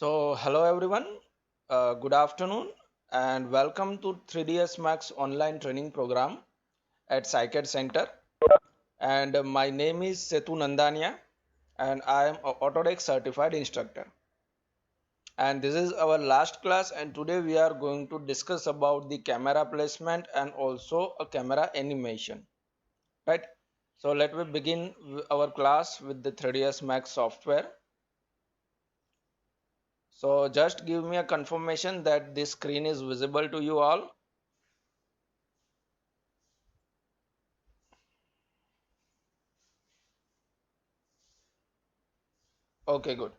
Hello everyone, good afternoon, and welcome to 3DS Max online training program at SaiCad Center. And my name is Setu Nandania, and I am a Autodesk certified instructor. And this is our last class, and today we are going to discuss about the camera placement and also a camera animation. Right? So let me begin our class with the 3DS Max software. So just give me a confirmation that this screen is visible to you all. Okay, good.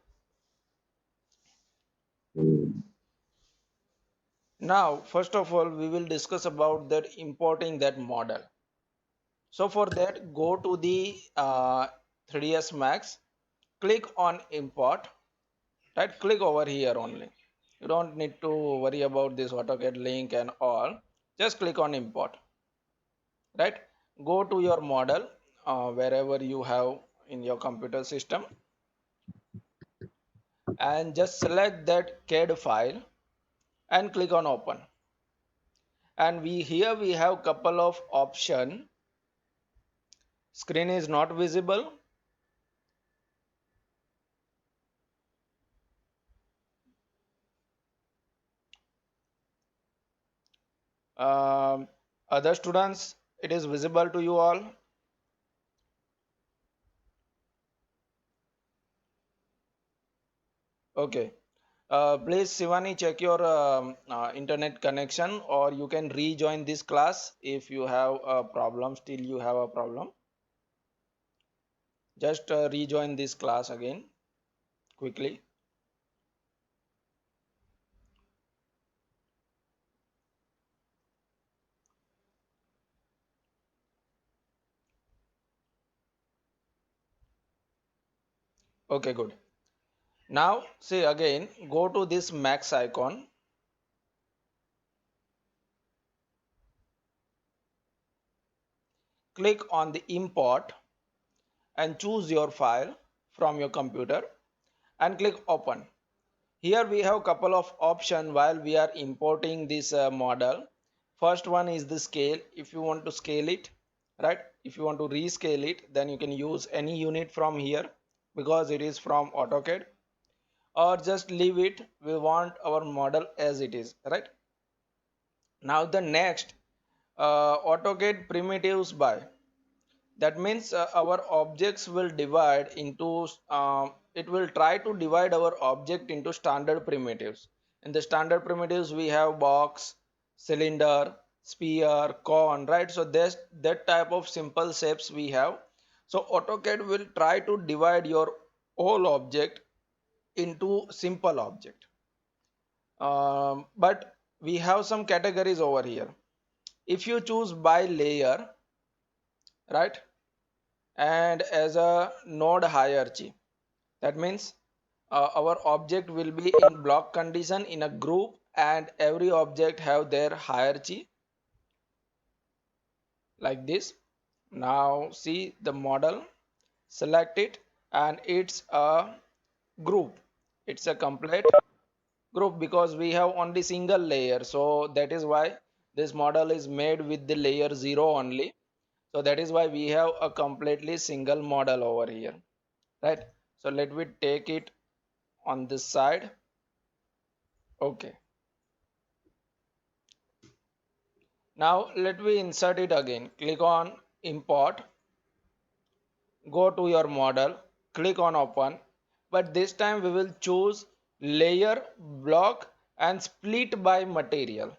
Now, first of all, we will discuss about that importing that model. So for that, go to the 3ds Max, click on import, right? Click over here only. You don't need to worry about this AutoCAD link and all. Just click on import, right? Go to your model wherever you have in your computer system and just select that CAD file and click on open. And we have couple of option. Screen is not visible. Um, Other students, it is visible to you all. Okay. Please, Shivani, check your internet connection, or you can rejoin this class if you have a problem. Still, you have a problem. Just rejoin this class again quickly. Okay, good. Now, see again, go to this max icon. Click on the import and choose your file from your computer and click open. Here we have couple of options while we are importing this model. First one is the scale. If you want to scale it, right? If you want to rescale it, then you can use any unit from here because it is from AutoCAD, or just leave it. We want our model as it is, right? Now the next, AutoCAD primitives by. That means our objects will divide into it will try to divide our object into standard primitives. In the standard primitives we have box, cylinder, sphere, cone, right? So there's that type of simple shapes we have. So AutoCAD will try to divide your whole object into simple object. But we have some categories over here. If you choose by layer, right, and as a node hierarchy, that means our object will be in block condition in a group, and every object have their hierarchy like this. Now see the model, select it, and it's a group. It's a complete group because we have only single layer, so that is why this model is made with the layer 0 only. So that is why we have a completely single model over here, right? So let me take it on this side. Okay, now let me insert it again. Click on import, go to your model, click on open, but this time we will choose layer, block, and split by material.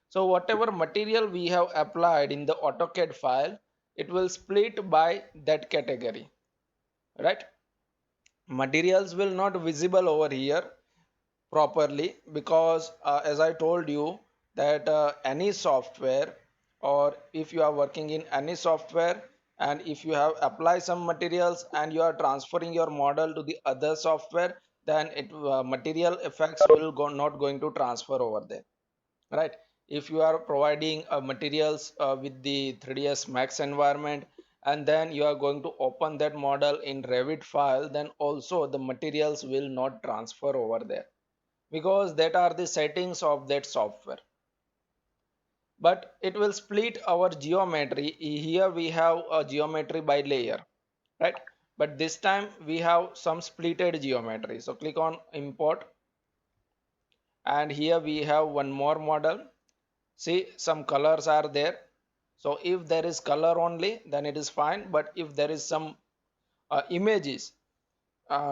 So whatever material we have applied in the AutoCAD file, it will split by that category, right? Materials will not visible over here properly because as I told you that any software, or if you are working in any software and if you have applied some materials and you are transferring your model to the other software, then it material effects will not going to transfer over there, right? If you are providing materials with the 3ds Max environment and then you are going to open that model in Revit file, then also the materials will not transfer over there. because that are the settings of that software. But it will split our geometry. Here we have a geometry by layer, right? But this time we have some splitted geometry. So click on import, and here we have one more model. See, some colors are there. So if there is color only, then it is fine. But if there is some images,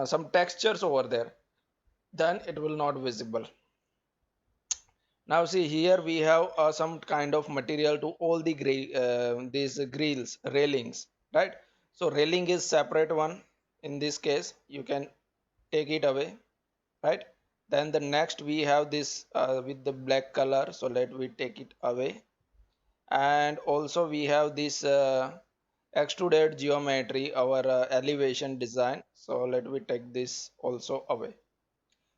some textures over there, then it will not visible. Now see, here we have some kind of material to all the these grills, railings, right? So railing is separate one. In this case, you can take it away, right? Then the next we have this with the black color. So let we take it away. And also we have this extruded geometry, our elevation design. So let me take this also away.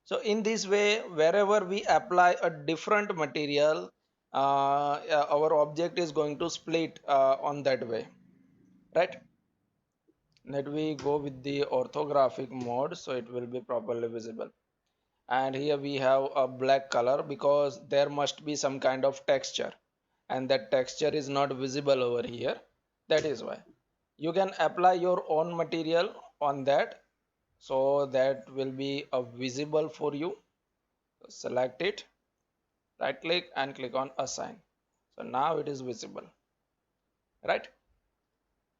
So in this way, wherever we apply a different material, our object is going to split on that way, right? Let we go with the orthographic mode, so it will be properly visible. And here we have a black color because there must be some kind of texture, and that texture is not visible over here. That is why you can apply your own material on that, so that will be visible for you. Select it, right click and click on assign. So now it is visible, right?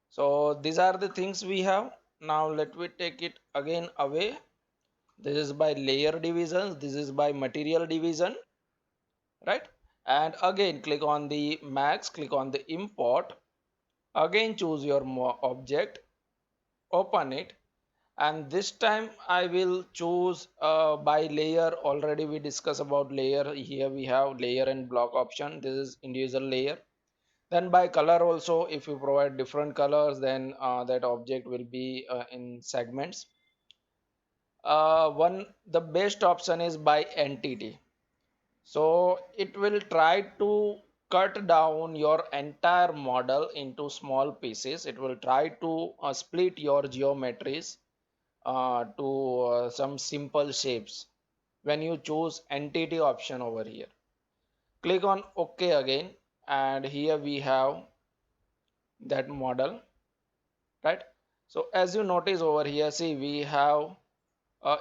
So these are the things we have. Now let me take it again away. This is by layer divisions, this is by material division, right? And again click on the max, click on the import, again choose your object, open it, and this time I will choose by layer. Already we discussed about layer. Here we have layer and block option. This is individual layer. Then by color also, if you provide different colors, then that object will be in segments. One the best option is by entity. So it will try to cut down your entire model into small pieces. It will try to split your geometries to some simple shapes. When you choose entity option over here, click on OK again, and here we have that model, right? So as you notice over here, see, we have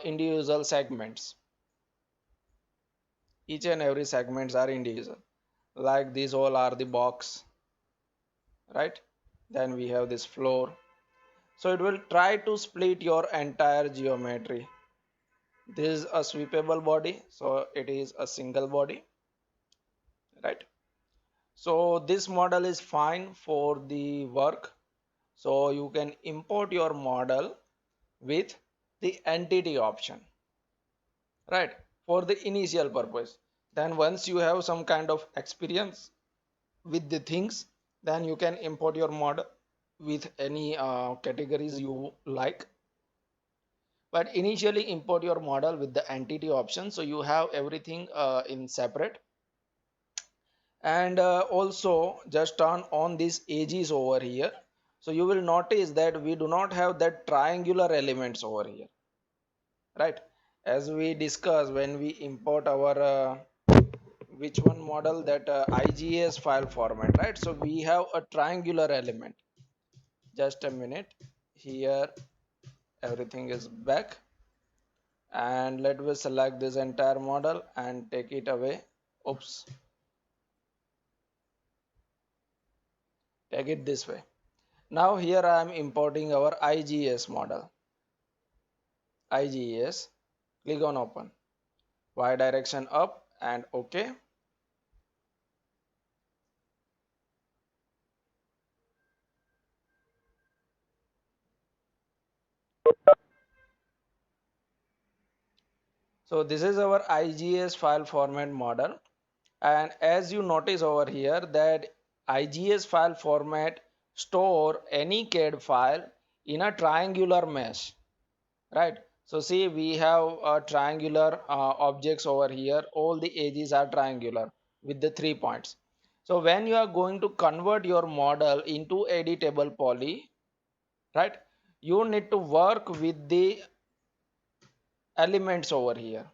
individual segments. Each and every segments are individual, like these all are the box, right? Then we have this floor. So it will try to split your entire geometry. This is a sweepable body, so it is a single body, right? So this model is fine for the work. So you can import your model with the entity option, right? For the initial purpose. Then once you have some kind of experience with the things, then you can import your model with any categories you like. But initially import your model with the entity option, so you have everything in separate. And also just turn on these edges over here. So you will notice that we do not have that triangular elements over here, right? As we discussed when we import our which one model, that IGS file format, right? So we have a triangular element. Just a minute. Here everything is back, and let me select this entire model and take it away. Oops, take it this way. Now here I am importing our IGS model. IGS, click on open, Y direction up and OK. So this is our IGS file format model. And as you notice over here that IGS file format store any CAD file in a triangular mesh, right? So see, we have triangular objects over here. All the edges are triangular with the 3 points. So when you are going to convert your model into editable poly, right, you need to work with the elements over here.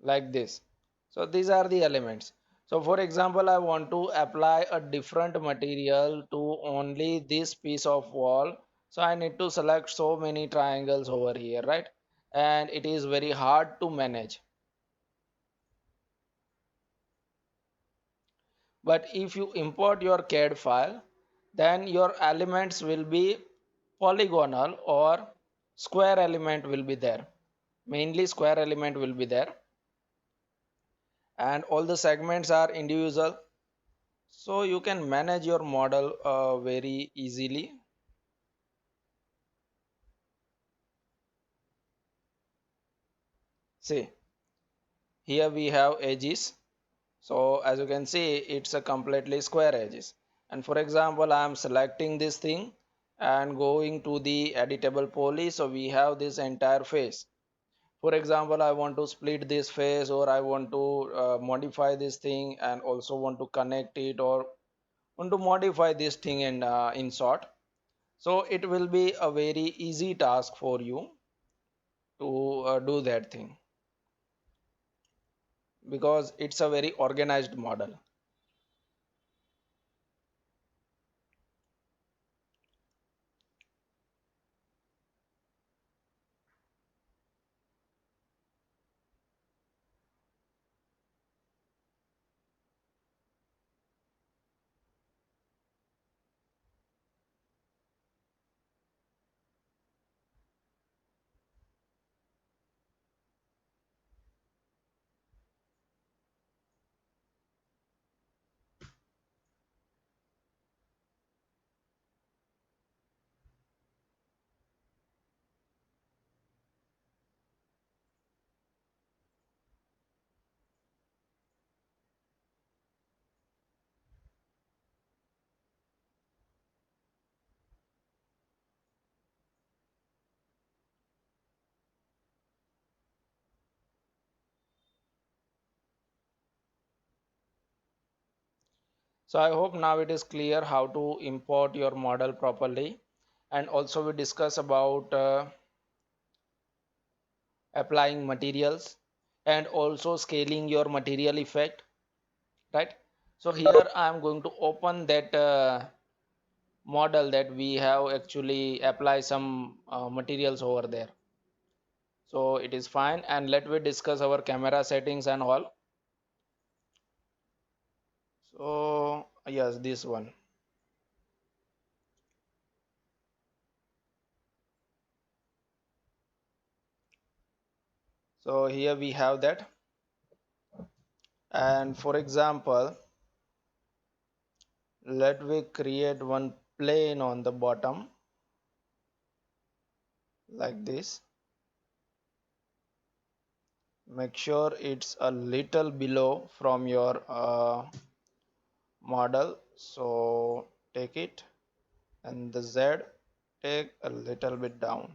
like this. So these are the elements. So for example, I want to apply a different material to only this piece of wall. So I need to select so many triangles over here, right? And it is very hard to manage. But if you import your CAD file, then your elements will be polygonal or square element will be there. Mainly square element will be there, and all the segments are individual, so you can manage your model very easily. See, here we have edges. So as you can see, it's a completely square edges. And for example, I am selecting this thing and going to the editable poly. So we have this entire face. For example, I want to split this face, or I want to modify this thing, and also want to connect it, or want to modify this thing in short. So it will be a very easy task for you to do that thing, because it's a very organized model. So I hope now it is clear how to import your model properly. And also we discuss about applying materials and also scaling your material effect, right? So here I am going to open that model that we have actually apply some materials over there. So it is fine, and let me discuss our camera settings and all. So yes, this one. So here we have that, and for example, let me create one plane on the bottom like this. Make sure it's a little below from your model. So take it, and the Z, take a little bit down.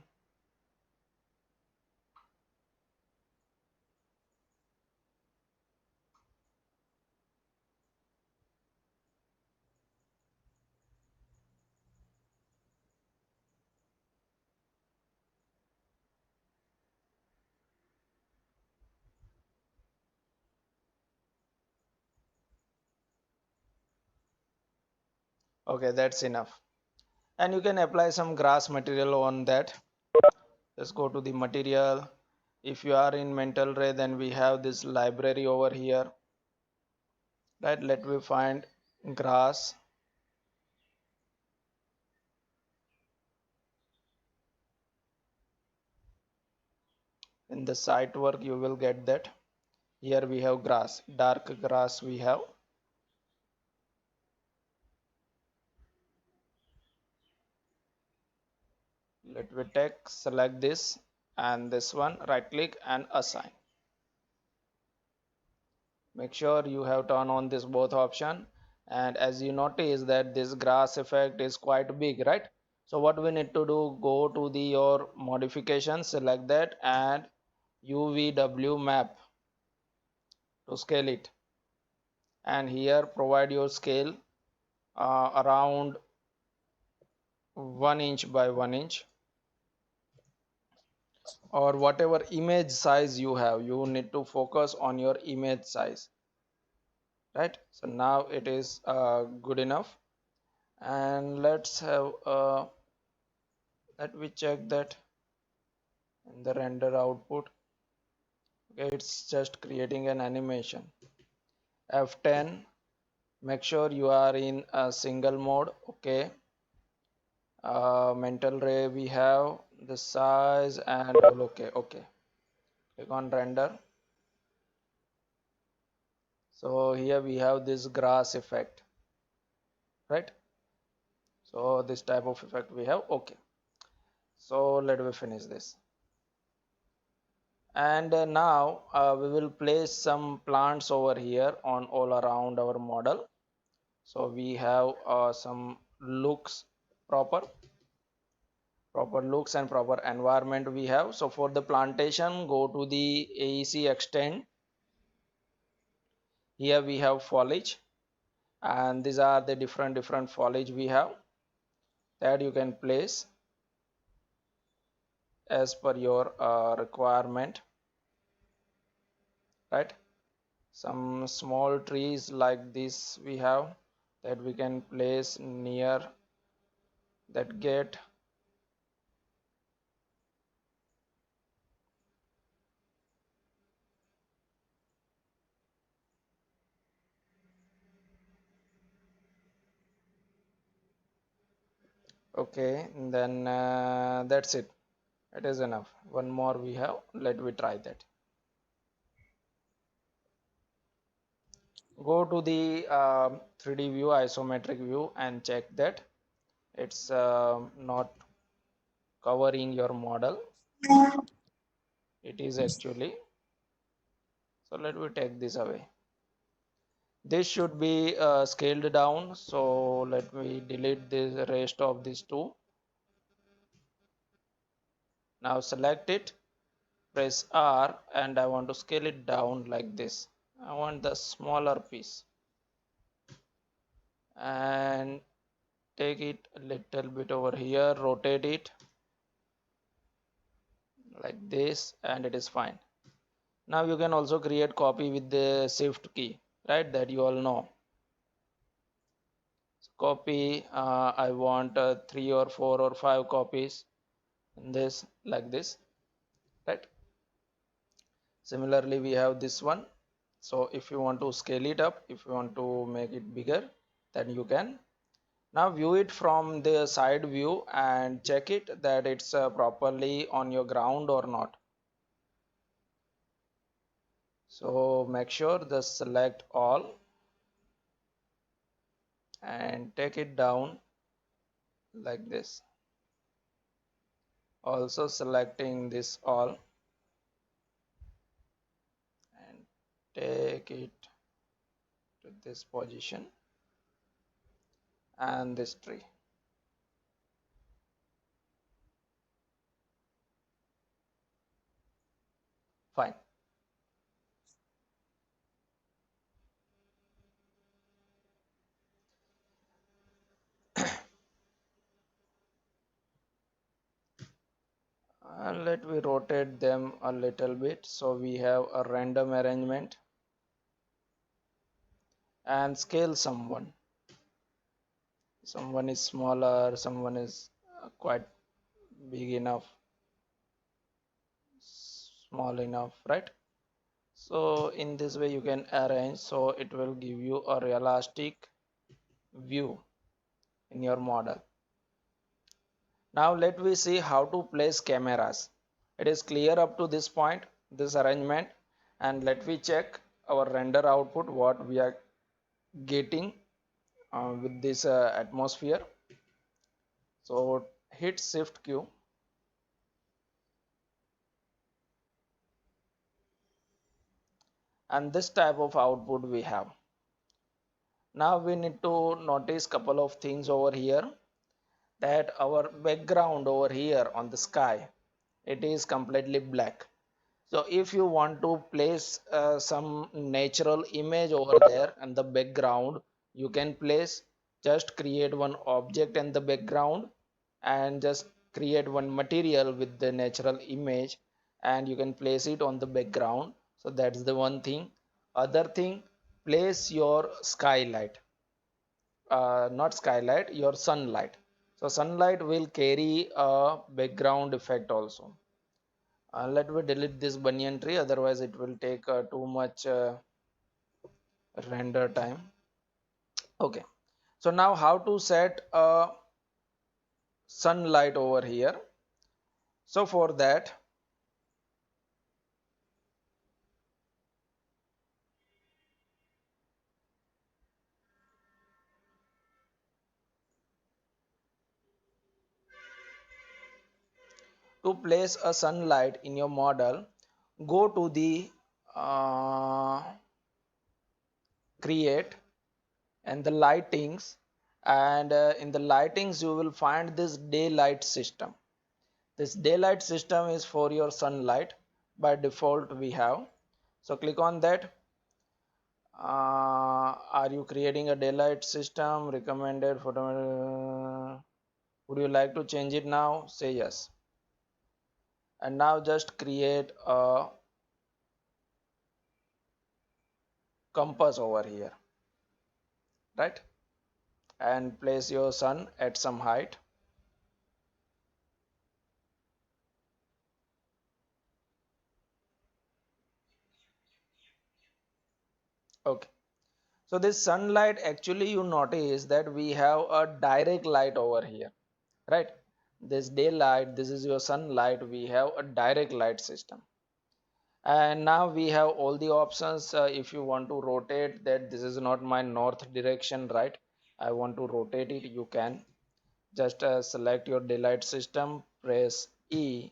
Okay, that's enough. And you can apply some grass material on that. Let's go to the material. If you are in mental ray, then we have this library over here, right? Let me find grass. In the site work you will get that. Here we have grass, dark grass we have. Let me take, select this and this one, right click and assign. Make sure you have turned on this both option, and as you notice that this grass effect is quite big, right? So what we need to do, go to the your modification, select that, and UVW map to scale it, and here provide your scale around 1 inch by 1 inch. or whatever image size you have, you need to focus on your image size, right? So now it is good enough, and let's have let me check that in the render output. Okay, it's just creating an animation. F10, make sure you are in a single mode. Okay, mental ray, we have the size and all. Okay, okay, click on render. So here we have this grass effect, right? So this type of effect we have. Okay, so let me finish this, and now we will place some plants over here on all around our model. So we have some looks, proper looks and proper environment we have. So for the plantation, go to the AEC extend. Here we have foliage, and these are the different foliage we have that you can place as per your requirement, right? Some small trees like this we have that we can place near that gate. Okay, then that's it. It is enough. One more we have. Let me try that. Go to the 3D view, isometric view, and check that it's not covering your model. It is actually. So let me take this away. This should be scaled down. So let me delete the rest of these two. Now select it, press R, and I want to scale it down like this. I want the smaller piece, and take it a little bit over here, rotate it like this, and it is fine. Now you can also create copy with the shift key, right? That you all know. So copy, I want 3 or 4 or 5 copies in this, like this, right? Similarly we have this one. So if you want to scale it up, if you want to make it bigger, then you can. Now view it from the side view and check it that it's properly on your ground or not. So make sure the select all and take it down like this. Also selecting this all and take it to this position and this tree. Fine. And let me rotate them a little bit so we have a random arrangement, and scale someone. Someone is smaller, someone is quite big enough, small enough, right? So in this way you can arrange so it will give you a realistic view in your model. Now let me see how to place cameras. It is clear up to this point, this arrangement, and let me check our render output what we are getting with this atmosphere. So hit shift Q, and this type of output we have. Now we need to notice couple of things over here, that our background over here on the sky, it is completely black. So if you want to place some natural image over there and the background, you can place, just create one object in the background and just create one material with the natural image and you can place it on the background. So that's the one thing. Other thing, place your skylight, not skylight, your sunlight. So sunlight will carry a background effect also. Let me delete this banyan tree, otherwise it will take too much render time. Okay, so now how to set a sunlight over here? So for that, to place a sunlight in your model, go to the uh, create and the lightings, and in the lightings you will find this daylight system. This daylight system is for your sunlight. By default we have, so click on that. Are you creating a daylight system recommended for would you like to change it now? Say yes. And now just create a compass over here, right? And place your sun at some height. Okay, so this sunlight, actually you notice that we have a direct light over here, right? This daylight, this is your sunlight, we have a direct light system. And now we have all the options. If you want to rotate that, this is not my north direction, right? I want to rotate it, you can just select your daylight system, press E,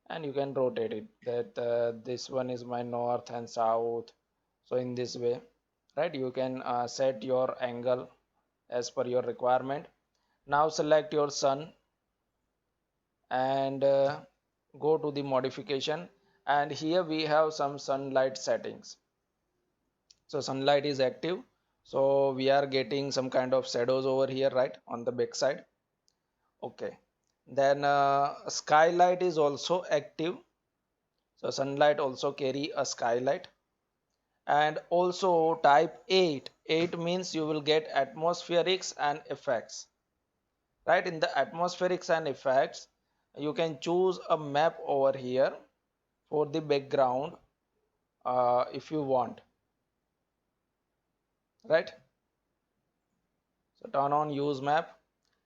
and you can rotate it, that this one is my north and south. So in this way, right, you can set your angle as per your requirement. Now select your sun and go to the modification, and here we have some sunlight settings. So sunlight is active, so we are getting some kind of shadows over here, right, on the back side. Okay, then skylight is also active, so sunlight also carry a skylight. And also type 8 means you will get atmospherics and effects, right? In the atmospherics and effects, you can choose a map over here for the background, if you want, right? So turn on use map,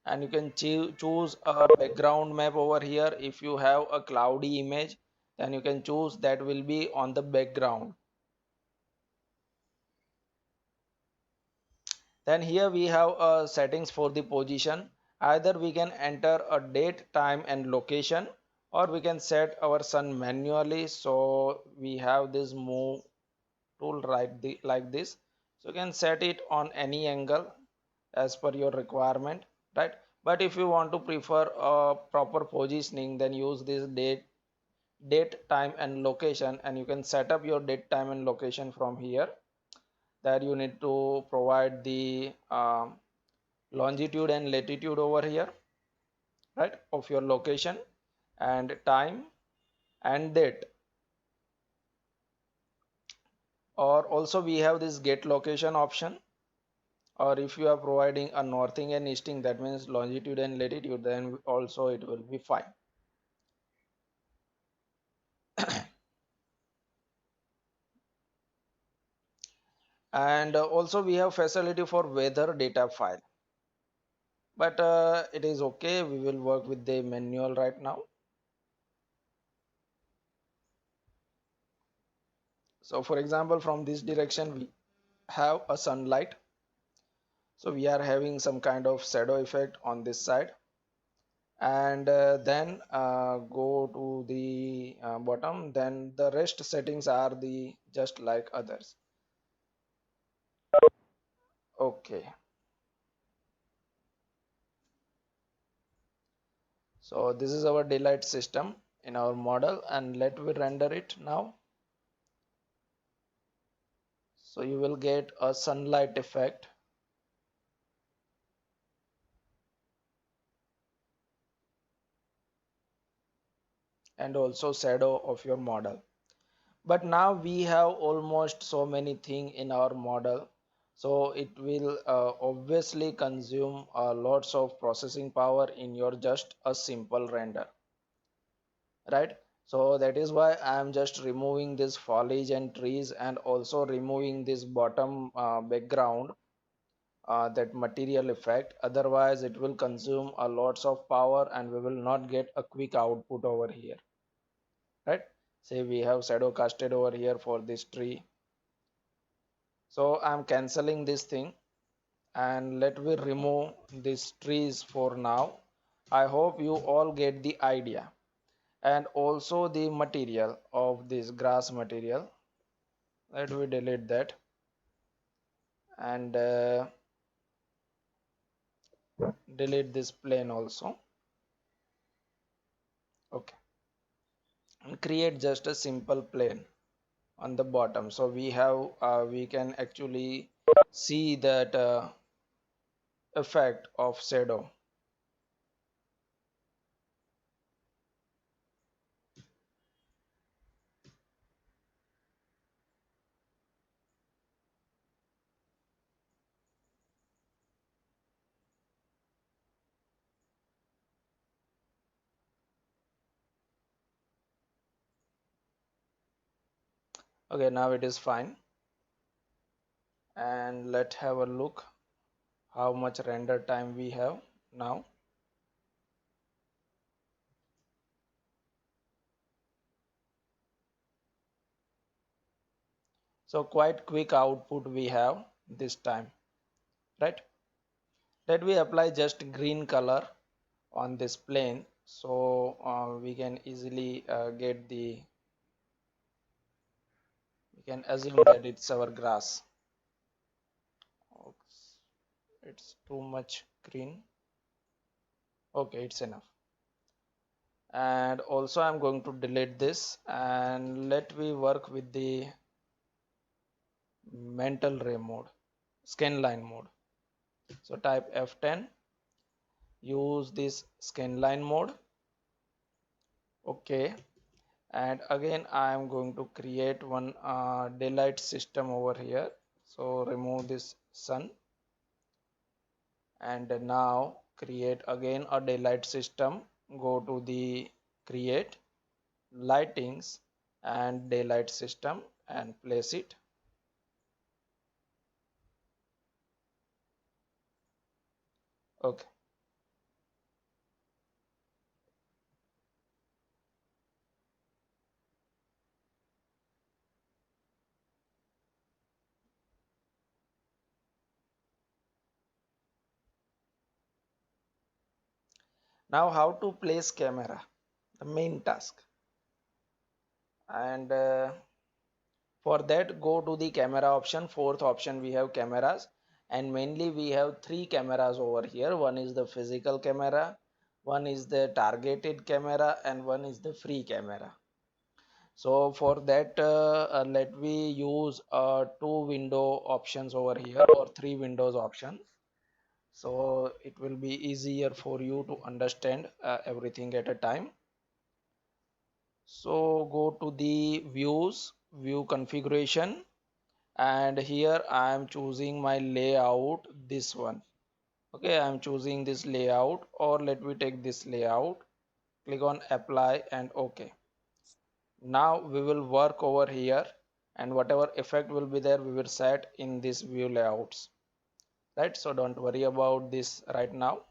and you can choose a background map over here. If you have a cloudy image, then you can choose that will be on the background. Then here we have settings for the position. Either we can enter a date, time and location, or we can set our sun manually. So we have this move tool right like this, so you can set it on any angle as per your requirement, right? But if you want to prefer a proper positioning, then use this date, time and location, and you can set up your date, time and location from here. That you need to provide the longitude and latitude over here, right, of your location and time and date. Or also we have this get location option, or if you are providing a northing and easting, that means longitude and latitude, then also it will be fine. And also we have facility for weather data file, but it is okay, we will work with the manual right now. So for example, from this direction we have a sunlight, so we are having some kind of shadow effect on this side. And then go to the bottom, then the rest settings are the just like others. Okay, so this is our daylight system in our model, and let me render it now. So you will get a sunlight effect. and also shadow of your model. But now we have almost so many things in our model, so it will obviously consume lots of processing power in your just a simple render, right? So that is why I am just removing this foliage and trees, and also removing this bottom background, that material effect. Otherwise it will consume a lots of power and we will not get a quick output over here, right? Say we have shadow casted over here for this tree, so I'm canceling this thing, and let me remove these trees for now. I hope you all get the idea. And also the material of this grass material, let me delete that, and delete this plane also. Okay, and create just a simple plane on the bottom, so we have we can actually see that effect of shadow. Okay, now it is fine, and let's have a look how much render time we have now. So quite quick output we have this time, right? Let me apply just green color on this plane, so we can easily get the, we can assume that it's our grass. Oops, it's too much green. Okay, it's enough. And also I'm going to delete this, and let me work with the mental ray mode, scan line mode. So type F10, use this scan line mode. Okay, and again I am going to create one daylight system over here, so remove this sun, and now create again a daylight system. Go to the create lightings and daylight system and place it. Okay, now how to place camera, the main task. And for that, go to the camera option, fourth option we have cameras, and mainly we have three cameras over here. One is the physical camera, one is the targeted camera, and one is the free camera. So for that, let me use two window options over here, or three windows option, so it will be easier for you to understand everything at a time. So go to the views, view configuration, and here I am choosing my layout, this one. Okay, I am choosing this layout, or let me take this layout, click on apply and OK. Now we will work over here, and whatever effect will be there we will set in this view layouts, right? So don't worry about this right now,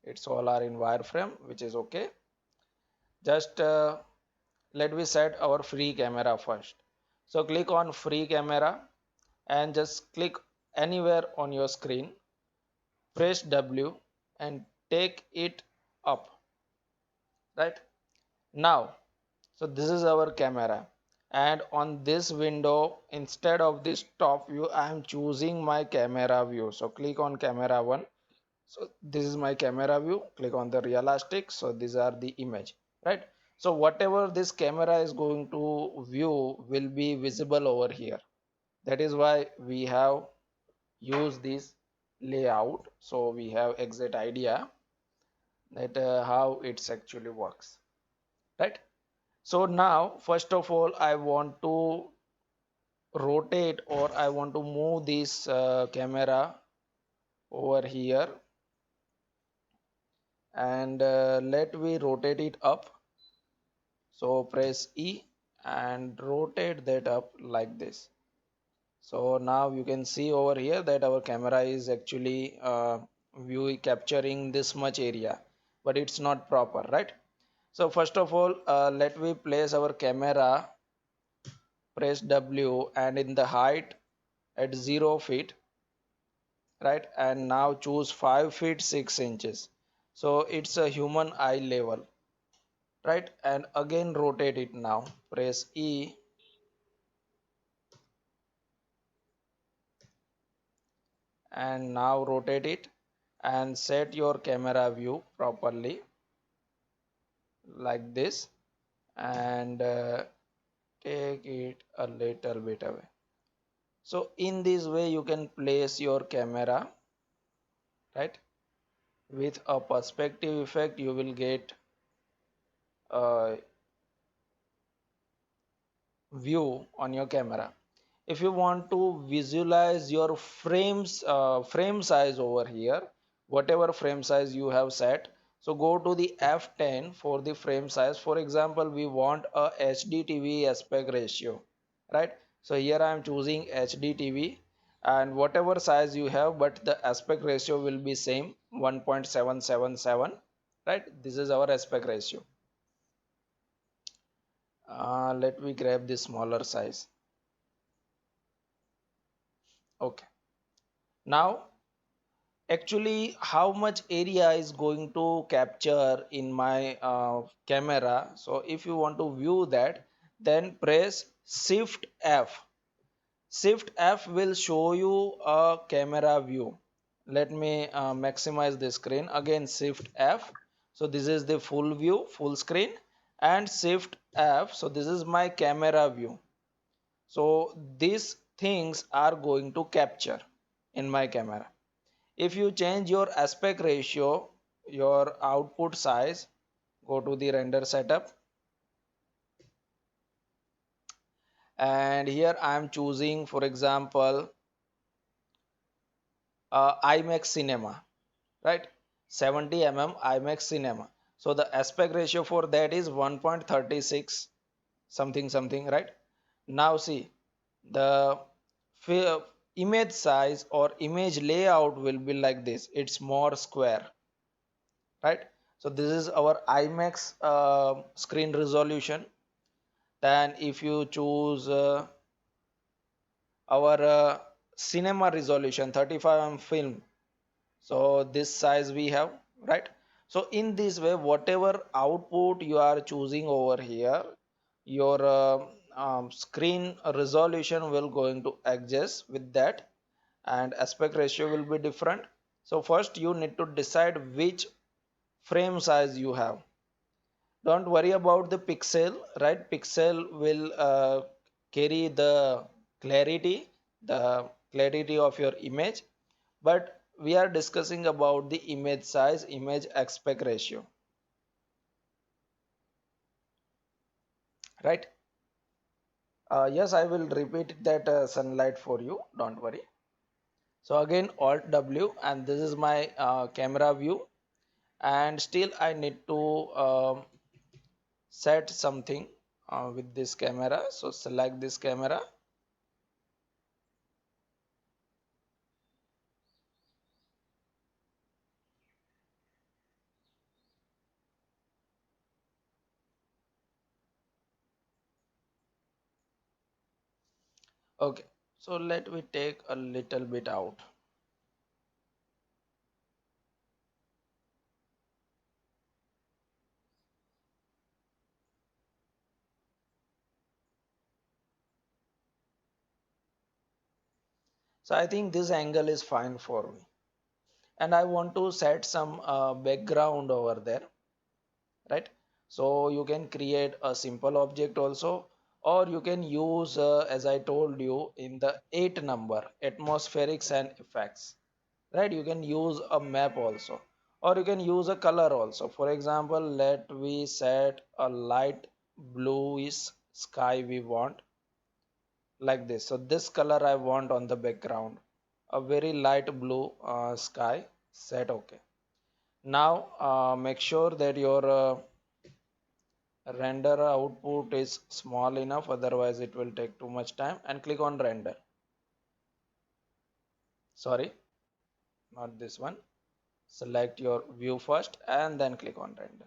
it's all are in wireframe, which is okay. Just let me set our free camera first. So click on free camera and just click anywhere on your screen, press W and take it up, right? Now, so this is our camera, and on this window, instead of this top view, I am choosing my camera view. So click on camera one. So this is my camera view, click on the realistic, so these are the image, right? So whatever this camera is going to view will be visible over here. That is why we have used this layout, so we have exact idea that how it's actually works, right? So now first of all I want to rotate, or I want to move this camera over here, and let me rotate it up. So press E and rotate that up like this. So now you can see over here that our camera is actually view capturing this much area, but it's not proper, right? So first of all, let me place our camera, press W, and in the height at 0 feet, right? And now choose 5 feet 6 inches. So it's a human eye level, right? And again rotate it now. Press E and now rotate it and set your camera view properly like this, and take it a little bit away. So in this way you can place your camera, right? With a perspective effect you will get a view on your camera. If you want to visualize your frame size over here, whatever frame size you have set, so go to the F10 for the frame size. For example, we want a HD TV aspect ratio, right? So here I am choosing HD TV, and whatever size you have, but the aspect ratio will be same, 1.777, right? This is our aspect ratio. Let me grab the smaller size. Okay, now actually how much area is going to capture in my camera. So if you want to view that, then press Shift F will show you a camera view. Let me maximize the screen again. Shift F, so this is the full view, full screen, and Shift F, so this is my camera view. So these things are going to capture in my camera. If you change your aspect ratio, your output size, go to the render setup, and here I am choosing, for example, IMAX Cinema, right? 70 IMAX Cinema. So the aspect ratio for that is 1.36 something something, right? Now see, the image size or image layout will be like this. It's more square, right? So this is our IMAX screen resolution. Then if you choose our cinema resolution 35 film, so this size we have, right? So in this way, whatever output you are choosing over here, your screen resolution will going to adjust with that, and aspect ratio will be different. So first you need to decide which frame size you have. Don't worry about the pixel, right? Pixel will carry the clarity of your image, but we are discussing about the image size, image aspect ratio, right? Yes, I will repeat that sunlight for you, don't worry. So again Alt W, and this is my camera view, and still I need to set something with this camera. So select this camera. Okay, so let me take a little bit out. So I think this angle is fine for me, and I want to set some background over there, right? So you can create a simple object also, or you can use as I told you in the 8 number, atmospherics and effects, right? You can use a map also, or you can use a color also. For example, let we set a light bluish sky we want, like this. So this color I want on the background, a very light blue sky. Set OK. Now make sure that your render output is small enough, otherwise it will take too much time, and click on render. Sorry, not this one. Select your view first and then click on render.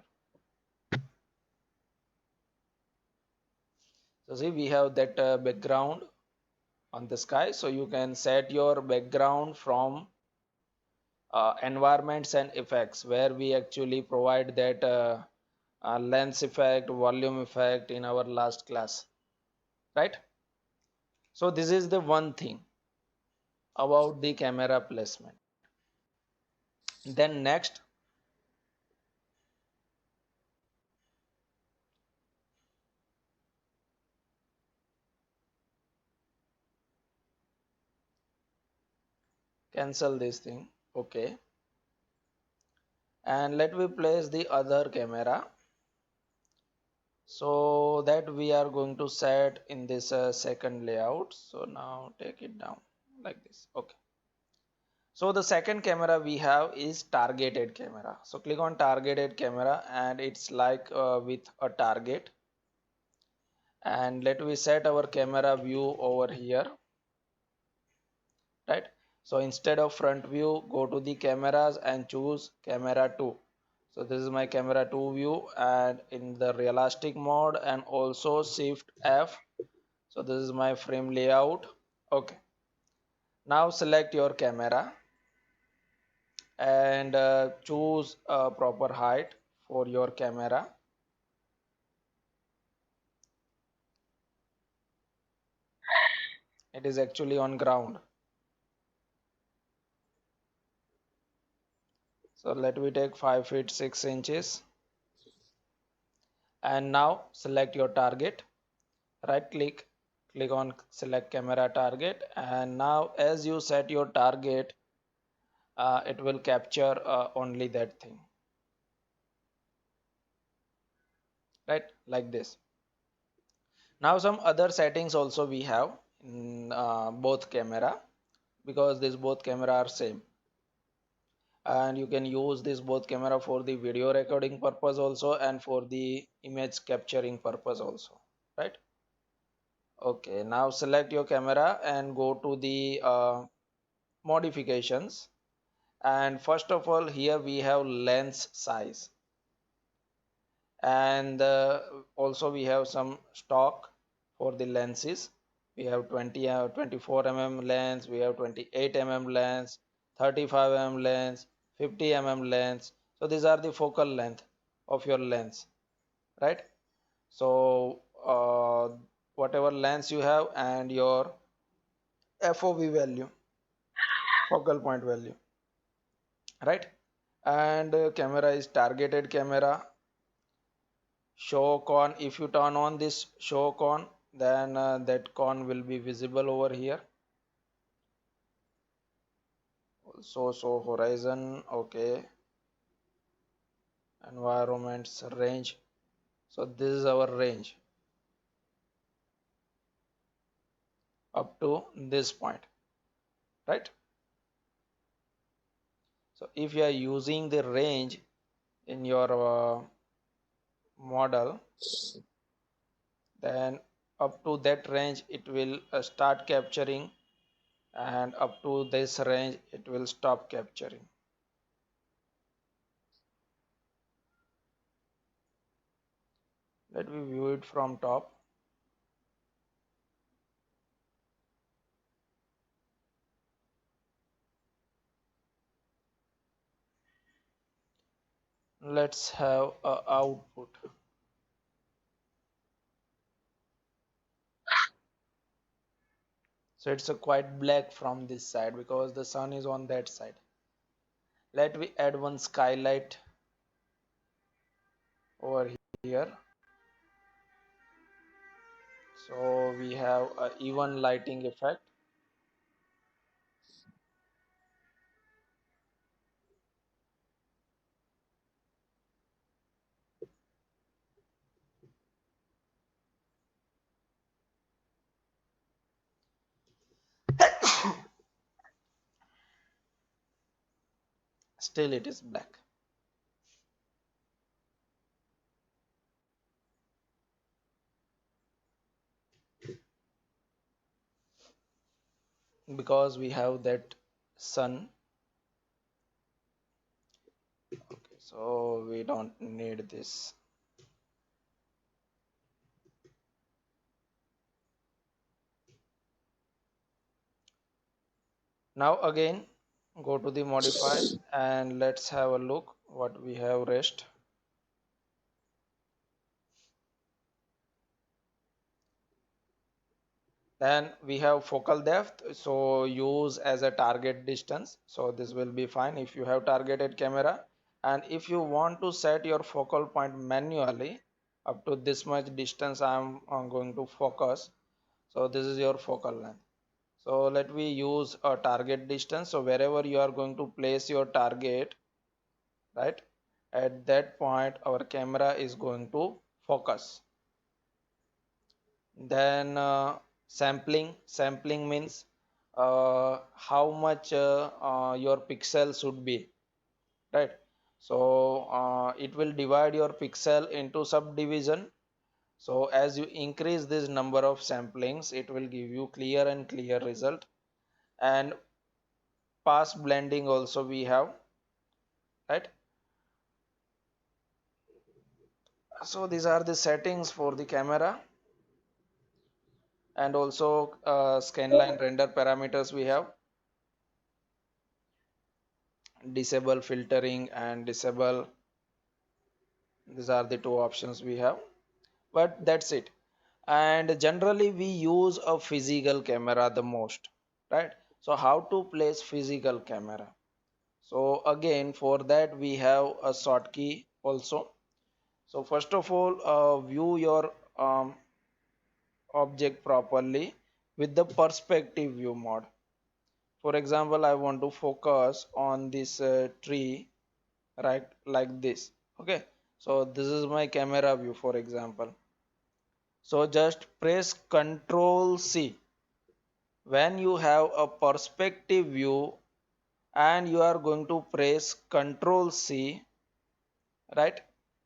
So see, we have that background on the sky. So you can set your background from environments and effects, where we actually provide that lens effect, volume effect in our last class, right? So this is the one thing about the camera placement. Then next, cancel this thing. Okay. And let me place the other camera, so that we are going to set in this second layout. So now take it down like this. Okay. So the second camera we have is targeted camera. So click on targeted camera, and it's like with a target. And let me set our camera view over here, right? So instead of front view, go to the cameras and choose camera 2. So this is my camera 2 view, and in the realistic mode, and also shift F. So this is my frame layout. Okay. Now select your camera and choose a proper height for your camera. It is actually on ground. So let me take 5 feet 6 inches. And now select your target. Right click, click on select camera target. And now as you set your target, it will capture only that thing. Right, like this. Now some other settings also we have in both camera, because these both camera are same, and you can use this both camera for the video recording purpose also, and for the image capturing purpose also, right? Okay, now select your camera and go to the modifications. And first of all, here we have lens size, and also we have some stock for the lenses. We have 24 mm lens, we have 28 mm lens, 35 mm lens, 50 mm lens. So these are the focal length of your lens, right? So whatever lens you have, and your FOV value, focal point value, right? And camera is targeted camera. Show con, if you turn on this show con, then that con will be visible over here. Also show horizon. Okay. Environments range. So this is our range up to this point, right? So if you are using the range in your model, then up to that range it will start capturing, and up to this range it will stop capturing. Let me view it from top. Let's have a output. So it's a quite black from this side because the sun is on that side. Let me add one skylight over here. So we have a even lighting effect. still it is black. Because we have that sun. Okay, so we don't need this. Now again go to the modify and let's have a look what we have rest. Then we have focal depth, so use as a target distance, so this will be fine if you have targeted camera. And if you want to set your focal point manually up to this much distance, I'm going to focus, so this is your focal length. So let me use a target distance, so wherever you are going to place your target, right, at that point our camera is going to focus. Then sampling means how much your pixel should be, right? So it will divide your pixel into subdivision. So as you increase this number of samplings, it will give you clear and clear result. And pass blending also we have, right? So these are the settings for the camera. And also scanline render parameters we have, disable filtering and disable, these are the two options we have, but that's it. And generally we use a physical camera the most, right? So how to place physical camera? So again for that we have a shortcut also. So first of all view your object properly with the perspective view mode. For example, I want to focus on this tree, right, like this. Okay, so this is my camera view, for example. So just press Ctrl C when you have a perspective view, and you are going to press Ctrl C, right?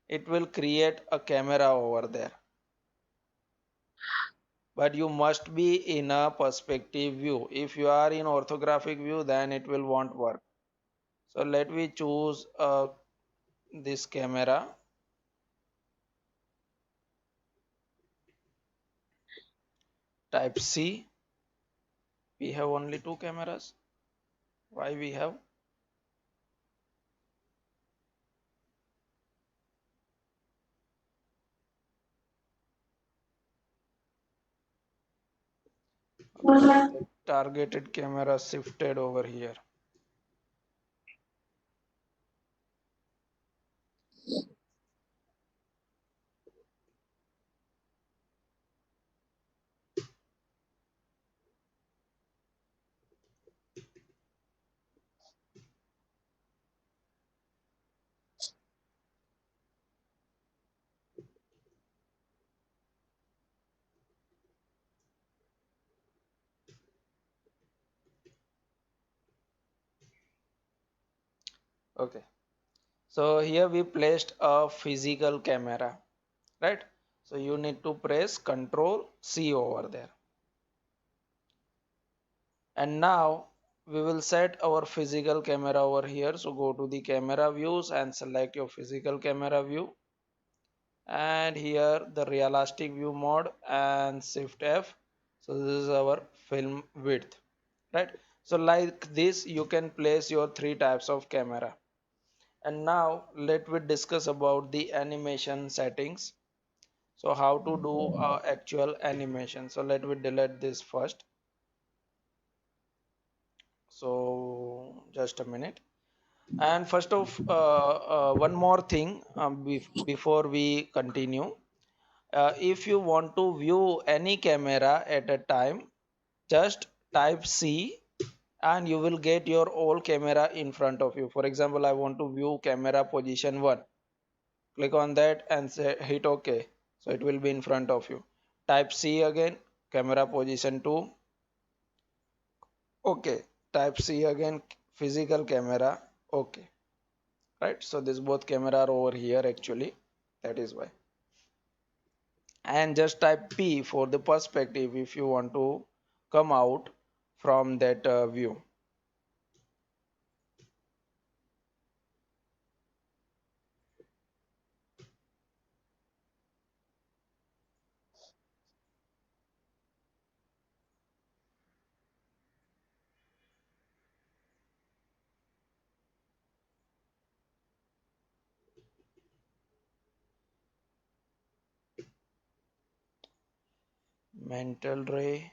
It will create a camera over there. But you must be in a perspective view. If you are in orthographic view, then it will won't work. So let me choose this camera. Type C. We have only two cameras. Why we have? Okay, targeted camera shifted over here. Okay, so here we placed a physical camera, right? So you need to press Ctrl C over there. And now we will set our physical camera over here. So go to the camera views and select your physical camera view. And here the realistic view mode and shift F. So this is our film width, right? So like this you can place your three types of camera. And now let me discuss about the animation settings. So how to do actual animation. So let me delete this first. So just a minute. And first of one more thing before we continue. If you want to view any camera at a time, just type C and you will get your whole camera in front of you. For example, I want to view camera position 1. Click on that and say, hit OK. So it will be in front of you. Type C again, camera position 2. OK. Type C again, physical camera. OK. right? So this both camera are over here actually, that is why. And just type P for the perspective if you want to come out from that view. Mental ray,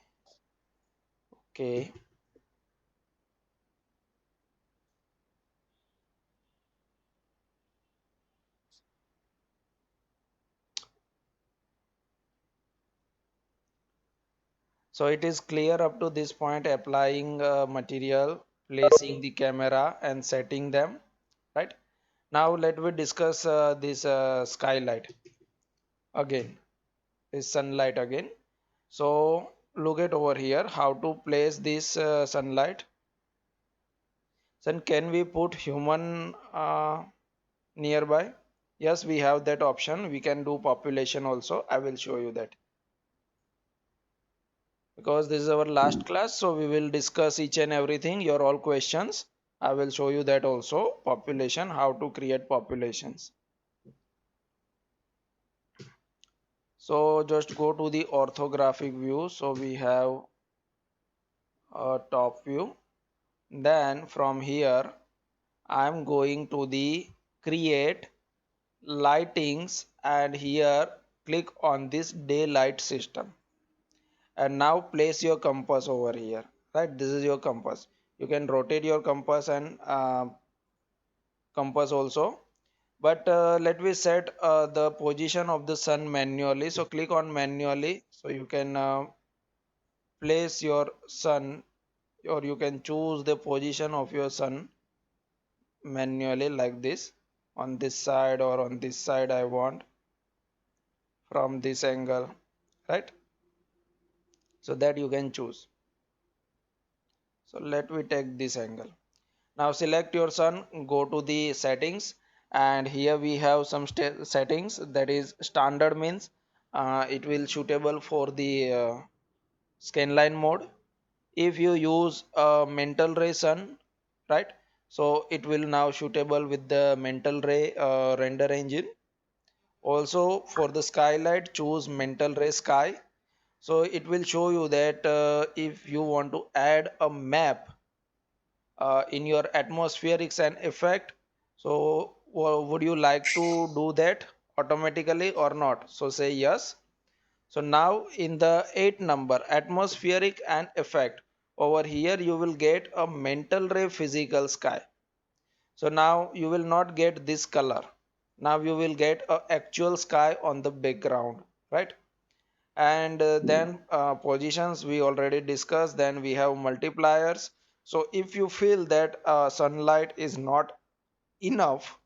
okay. So it is clear up to this point, applying material, placing the camera and setting them, right? Now let me discuss this skylight again, this sunlight again. So look at over here how to place this sunlight. Then can we put human nearby? Yes, we have that option. We can do population also. I will show you that. Because this is our last class, so we will discuss each and everything, your all questions. I will show you that also, population, how to create populations. So just go to the orthographic view. So we have a top view. Then from here, I'm going to the create lightings, and here click on this daylight system. And now place your compass over here, right? This is your compass. You can rotate your compass and compass also, but let me set the position of the sun manually. So click on manually, so you can place your sun, or you can choose the position of your sun manually like this, on this side or on this side I want, from this angle, right? So that you can choose. So let me take this angle. Now select your sun, go to the settings, and here we have some settings. That is standard, means it will suitable for the scanline mode. If you use a mental ray sun, right, so it will now suitable with the mental ray render engine. Also for the skylight, choose mental ray sky. So it will show you that if you want to add a map in your atmospherics and effect, so would you like to do that automatically or not? So say yes. So now in the 8 number atmospheric and effect, over here you will get a mental ray physical sky. So now you will not get this color. Now you will get a actual sky on the background, right? And then positions we already discussed. Then we have multipliers. So if you feel that sunlight is not enough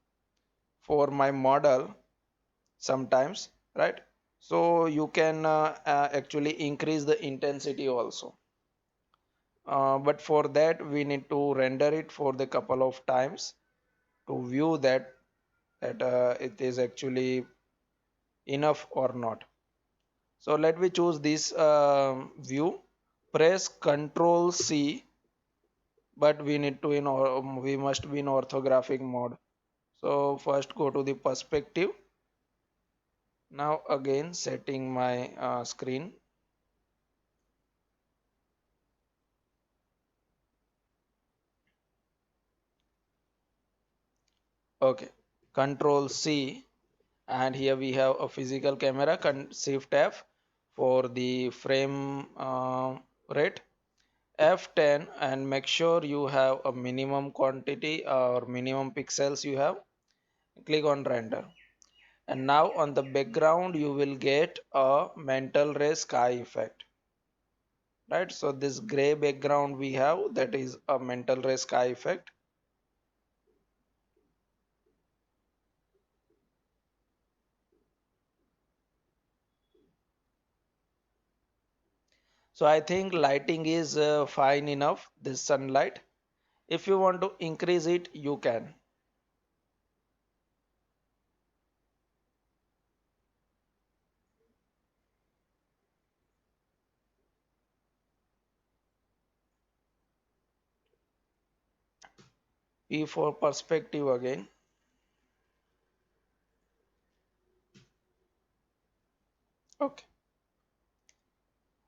for my model sometimes, right, so you can actually increase the intensity also, but for that we need to render it for the couple of times to view that it is actually enough or not. So let me choose this view, press Ctrl C, but we need to we must be in orthographic mode. So first go to the perspective. Now again setting my screen. Okay, Ctrl C, and here we have a physical camera. Shift F for the frame rate. F10, and make sure you have a minimum quantity or minimum pixels you have. Click on render, and now on the background you will get a mental ray sky effect, right? So this gray background we have, that is a mental ray sky effect. So I think lighting is fine enough, this sunlight. If you want to increase it, you can. P for perspective again. Okay.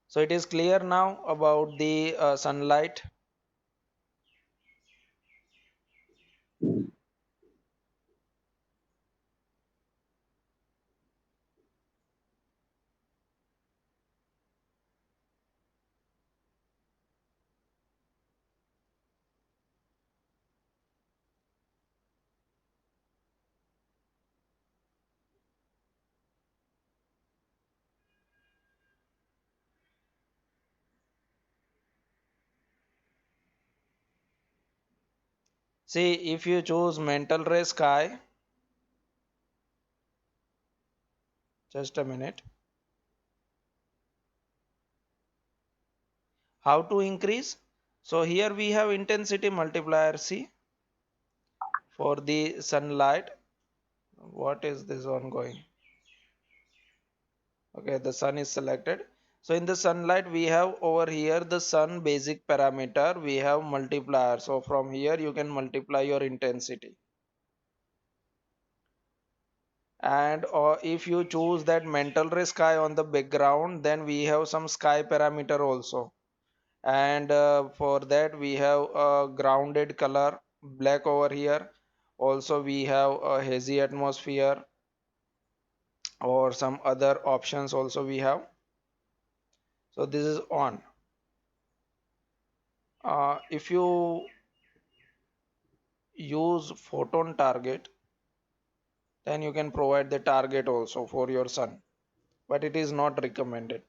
So it is clear now about the sunlight. See, if you choose mental ray sky, just a minute. How to increase? So here we have intensity multiplier. See, for the sunlight, what is this one going? Okay, the sun is selected. So in the sunlight, we have over here the sun basic parameter. We have multiplier. So from here, you can multiply your intensity. And if you choose that mental ray sky on the background, then we have some sky parameter also. And for that, we have a grounded color, black over here. Also, we have a hazy atmosphere or some other options also we have. So this is on. If you use photon target, then you can provide the target also for your sun, but it is not recommended.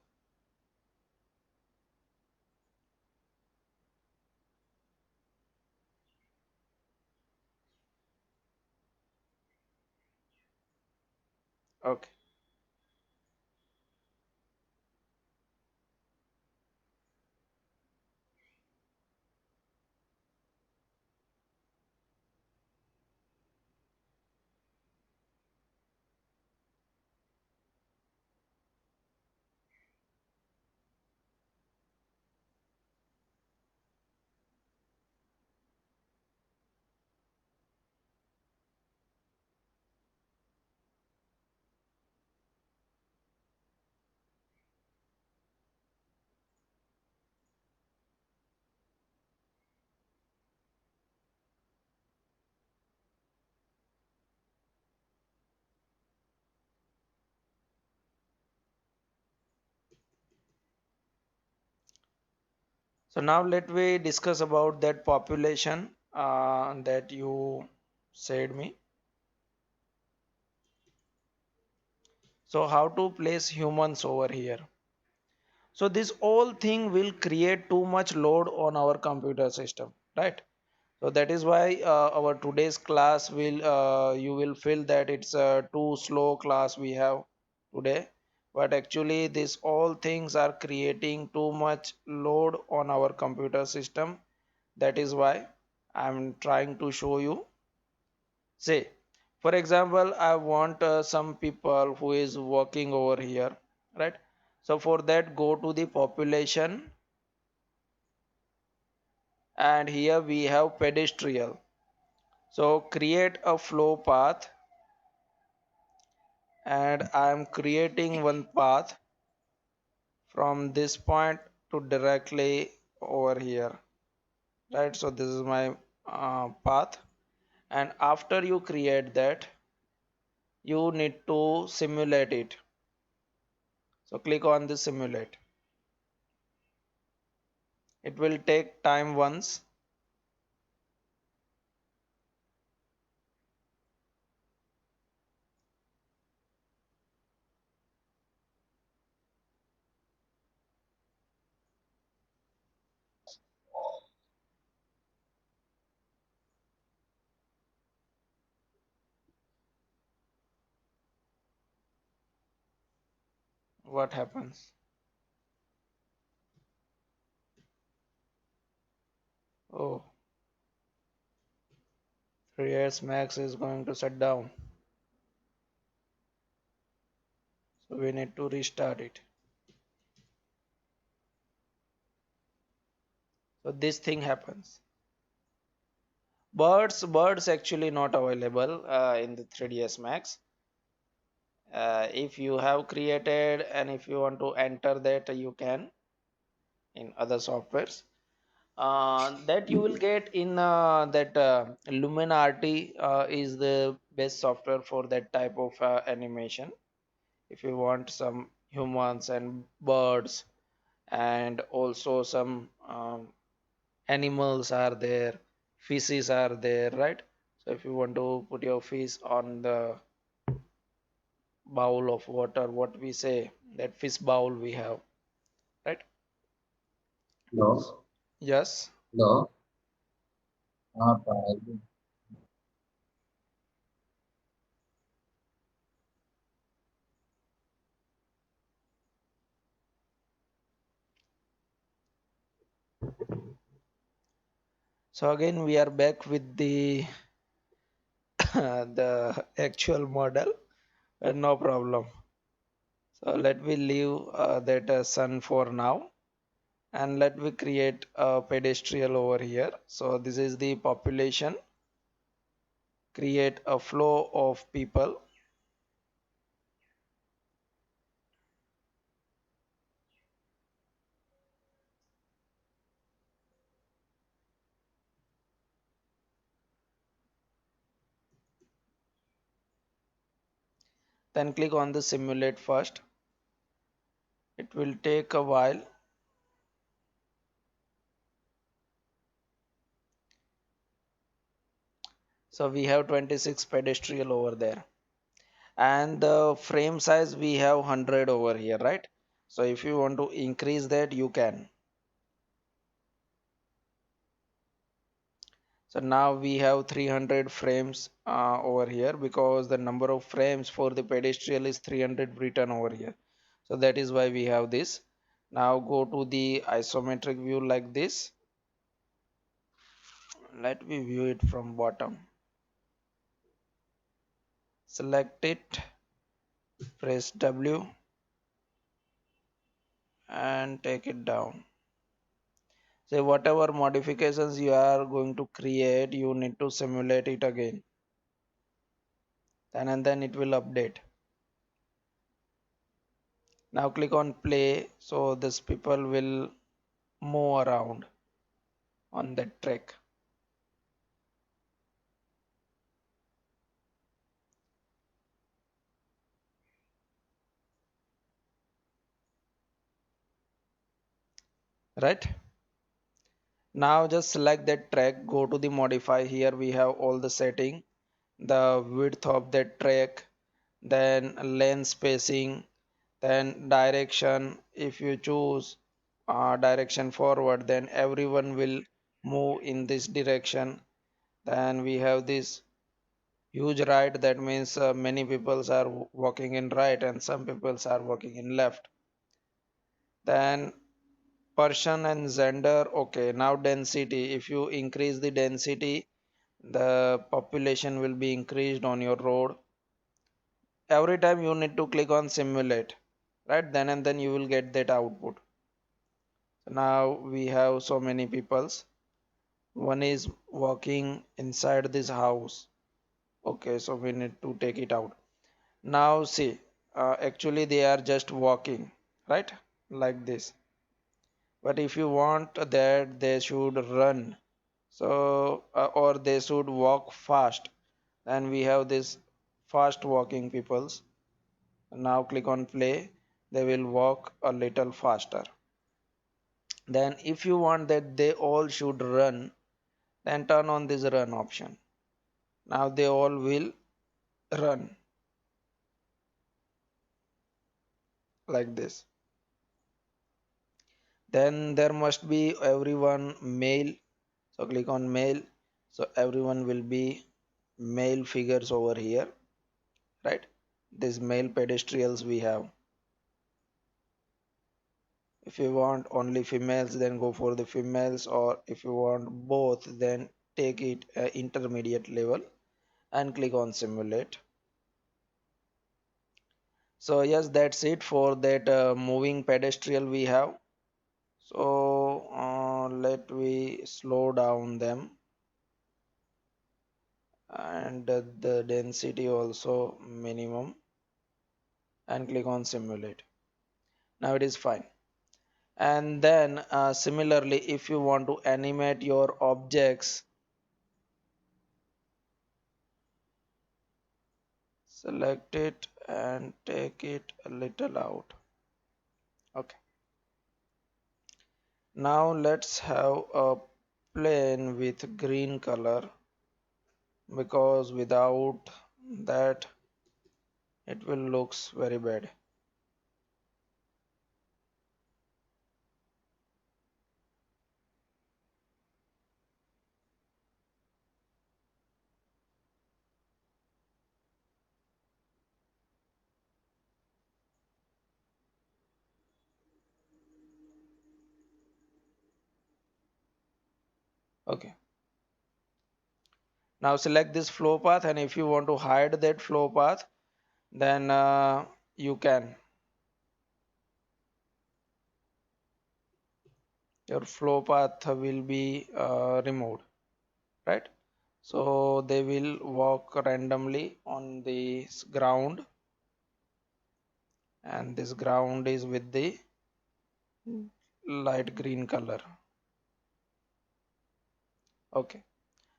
Okay. So now let we discuss about that population that you said me. So how to place humans over here? So this whole thing will create too much load on our computer system, right? So that is why our today's class will you will feel that it's a too slow class we have today. But actually, these all things are creating too much load on our computer system. That is why I'm trying to show you. Say, for example, I want some people who is working over here, right? So for that, go to the population, and here we have pedestrian. So create a flow path, and I am creating one path from this point to directly over here, right? So this is my path, and after you create that, you need to simulate it. So click on the simulate. It will take time once. What happens? Oh, 3S Max is going to shut down. So we need to restart it. So this thing happens. Birds actually not available in the 3ds Max. If you have created and if you want to enter that, you can in other softwares. That you will get in that Luminarty is the best software for that type of animation. If you want some humans and birds and also some animals are there, fishes are there, right? So if you want to put your fish on the bowl of water, what we say, that fish bowl we have, right? Hello, Yes. hello. So again we are back with the the actual model, no problem. So let me leave that sun for now, and let me create a pedestrian over here. So this is the population, create a flow of people, then click on the simulate first. It will take a while. So we have 26 pedestrian over there, and the frame size we have 100 over here, right? So if you want to increase that, you can. So now we have 300 frames over here, because the number of frames for the pedestrian is 300 written over here. So that is why we have this. Now go to the isometric view like this. Let me view it from bottom. Select it, press W and take it down. So whatever modifications you are going to create, you need to simulate it again. And then it will update. Now click on play, so this people will move around on that track, right? Now just select that track, go to the modify. Here we have all the setting, the width of that track, then length spacing, then direction. If you choose direction forward, then everyone will move in this direction. Then we have this huge right, that means many peoples are walking in right and some peoples are walking in left. Then person and gender. Okay, now density, if you increase the density, the population will be increased on your road. Every time you need to click on simulate, right? Then and then you will get that output. So now we have so many peoples, one is walking inside this house. Okay, so we need to take it out. Now see, actually they are just walking, right? Like this. But if you want that they should run, so or they should walk fast, and we have this fast walking peoples. Now click on play, they will walk a little faster. Then if you want that they all should run, then turn on this run option. Now they all will run like this. Then there must be everyone male, so click on male, so everyone will be male figures over here, right? These male pedestrians we have. If you want only females, then go for the females, or if you want both, then take it intermediate level and click on simulate. So yes, that's it for that moving pedestrian we have. So let me slow down them. and the density also minimum, and click on simulate. Now it is fine. And then similarly, if you want to animate your objects, select it and take it a little out. Okay, now let's have a plane with green color, because without that it will looks very bad. Okay, now select this flow path, and if you want to hide that flow path, then you can. Your flow path will be removed, right? So they will walk randomly on this ground, and this ground is with the light green color. Okay,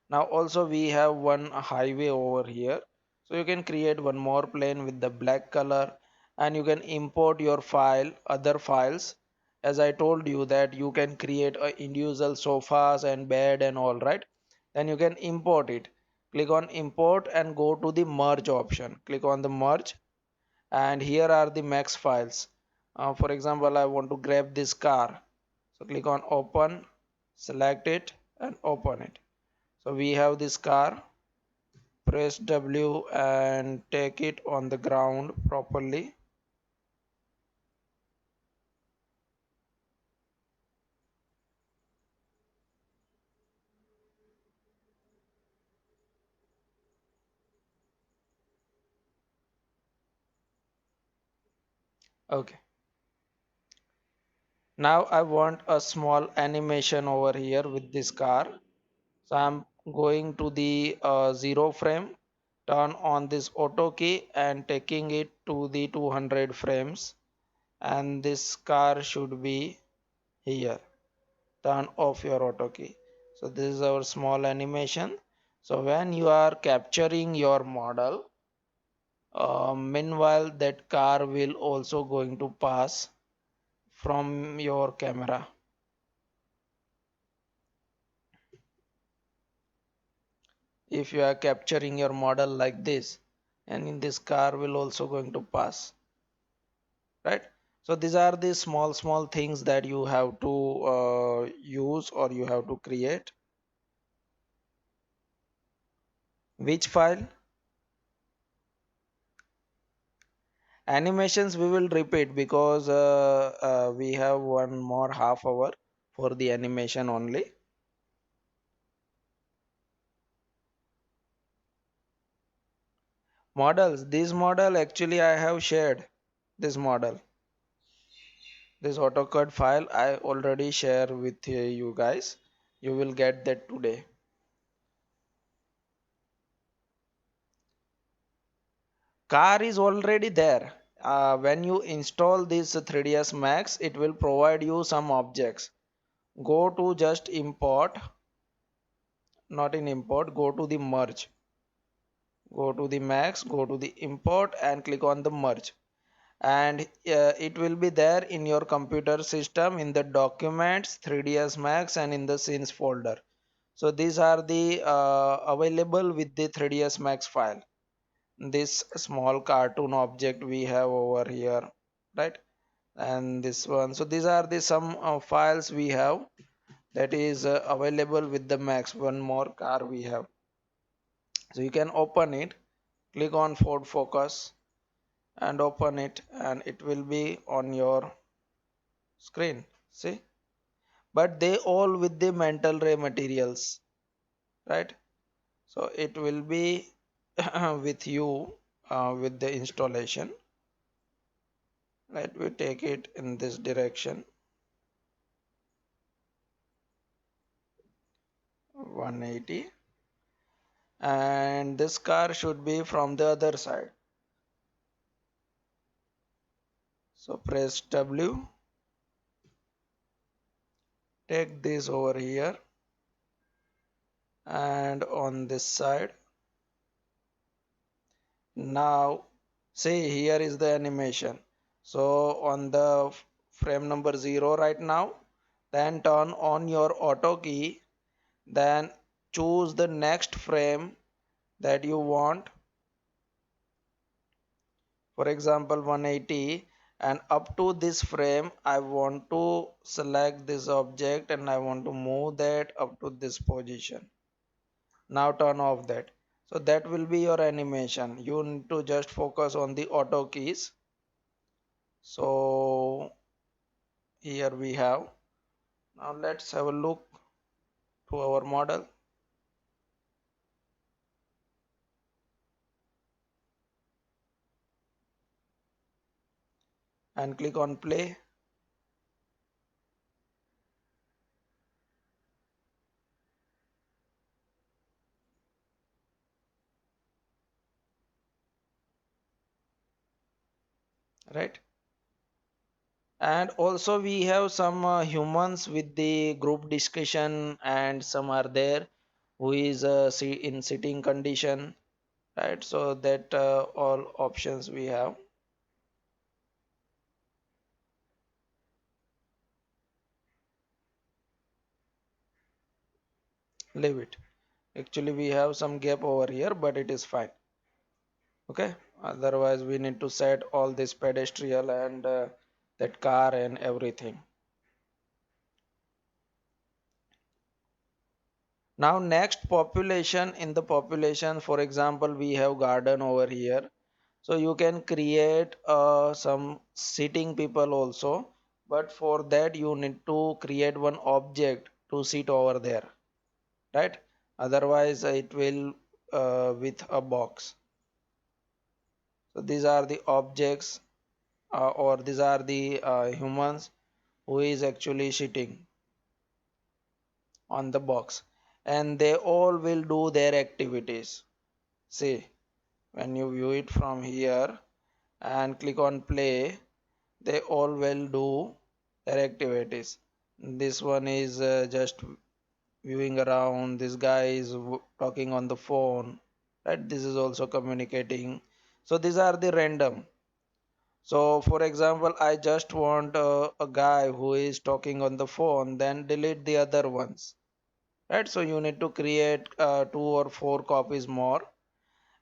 now also we have one highway over here, so you can create one more plane with the black color, and you can import your file, other files. As I told you that you can create a individual sofas and bed and all, right? Then you can import it. Click on import and go to the merge option. Click on the merge, and here are the max files. For example, I want to grab this car, so click on open, select it and open it. So we have this car. Press W and take it on the ground properly. Okay, now I want a small animation over here with this car. So I'm going to the zero frame, turn on this auto key and taking it to the 200 frames, and this car should be here. Turn off your auto key. So this is our small animation. So when you are capturing your model, meanwhile that car will also going to pass from your camera. If you are capturing your model like this, and in this car will also going to pass, right? So these are the small things that you have to use, or you have to create. Which file? Animations we will repeat, because we have one more half hour for the animation only. Models, this model actually I have shared. This model, this AutoCAD file I already share with you guys. You will get that today. Car is already there. When you install this 3ds Max, it will provide you some objects. Go to just import, not in import, go to the merge, go to the Max, go to the import and click on the merge, and it will be there in your computer system in the documents 3ds Max and in the scenes folder. So these are the available with the 3ds Max file. This small cartoon object we have over here, right? And this one. So these are the some files we have, that is available with the Max. One more car we have, so you can open it. Click on Ford Focus and open it, and it will be on your screen. See, but they all with the mental ray materials, right? So it will be with you with the installation. Let me take it in this direction, 180, and this car should be from the other side. So press W, take this over here, and on this side. Now see, here is the animation. So on the frame number 0 right now, then turn on your auto key, then choose the next frame that you want, for example 180, and up to this frame I want to select this object and I want to move that up to this position. Now turn off that. So that will be your animation. You need to just focus on the auto keys. So here we have. Now let's have a look to our model and click on play. Right, and also we have some humans with the group discussion, and some are there who is in sitting condition, right? So that all options we have. Leave it. Actually we have some gap over here, but it is fine. Okay, otherwise we need to set all this pedestrian and that car and everything. Now next, population. In the population, for example, we have garden over here, so you can create some sitting people also, but for that you need to create one object to sit over there, right? Otherwise it will with a box. So these are the objects, or these are the humans who is actually sitting on the box, and they all will do their activities. See, when you view it from here and click on play, they all will do their activities. This one is just viewing around, this guy is talking on the phone, right? This is also communicating. So these are the random. So for example, I just want a guy who is talking on the phone, then delete the other ones, right? So you need to create 2 or 4 copies more,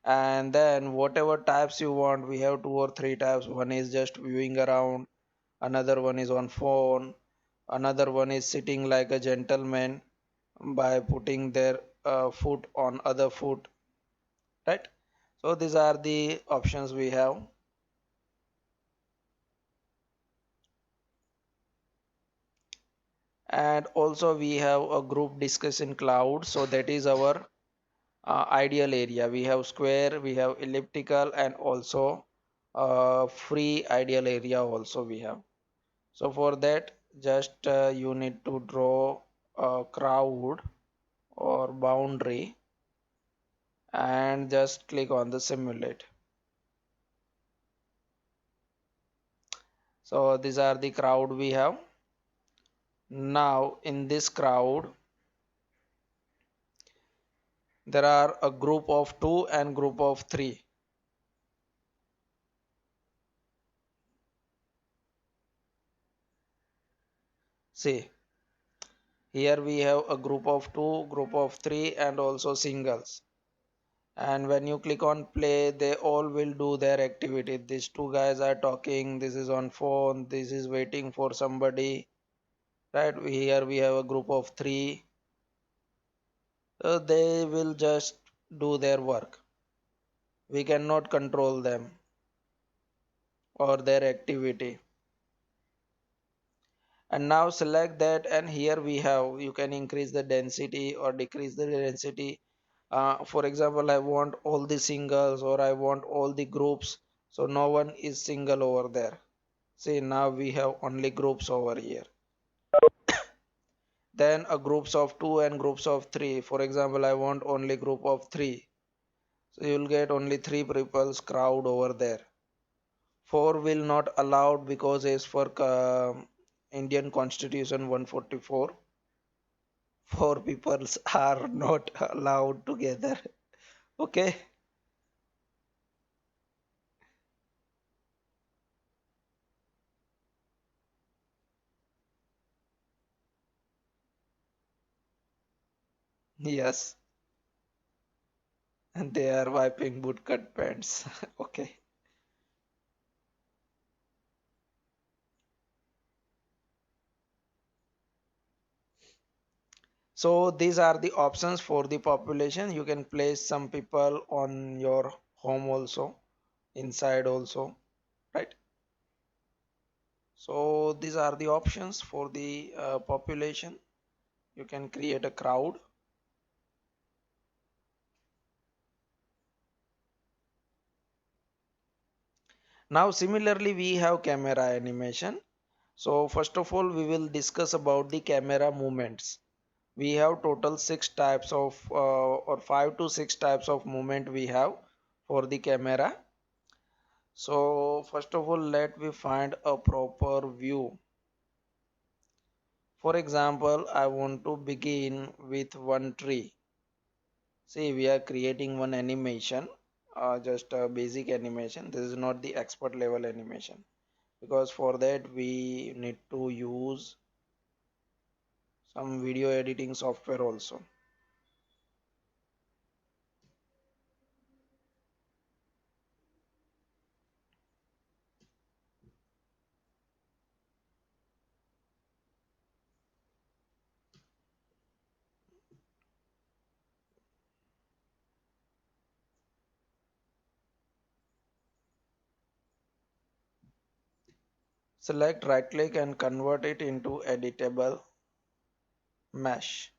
and then whatever types you want, we have 2 or 3 types. One is just viewing around, another one is on phone, another one is sitting like a gentleman by putting their foot on other foot, right? So these are the options we have. And also we have a group discussion cloud, so that is our ideal area. We have square, we have elliptical, and also free ideal area also we have. So for that, just you need to draw a crowd or boundary and just click on the simulate. So these are the crowd we have. Now in this crowd, there are a group of 2 and group of 3. See, here we have a group of 2, group of 3, and also singles. And when you click on play, they all will do their activity. These 2 guys are talking, this is on phone, this is waiting for somebody, right? Here we have a group of 3. So they will just do their work. We cannot control them or their activity. And now select that, and here we have, you can increase the density or decrease the density. For example, I want all the singles or I want all the groups, so no one is single over there. See, now we have only groups over here. Then a groups of 2 and groups of 3. For example, I want only group of 3. So you will get only 3 people's crowd over there. 4 will not allowed because as for Indian Constitution 144, 4 peoples are not allowed together. Okay. Yes. And they are wiping bootcut pants. Okay. So these are the options for the population. You can place some people on your home also, inside also, right? So these are the options for the population. You can create a crowd. Now similarly we have camera animation. So first of all we will discuss about the camera movements. We have total 6 types of or 5 to 6 types of movement we have for the camera. So first of all let me find a proper view. For example, I want to begin with one tree. See, we are creating one animation, just a basic animation. This is not the expert level animation because for that we need to use some video editing software also. Select right click and convert it into editable mesh.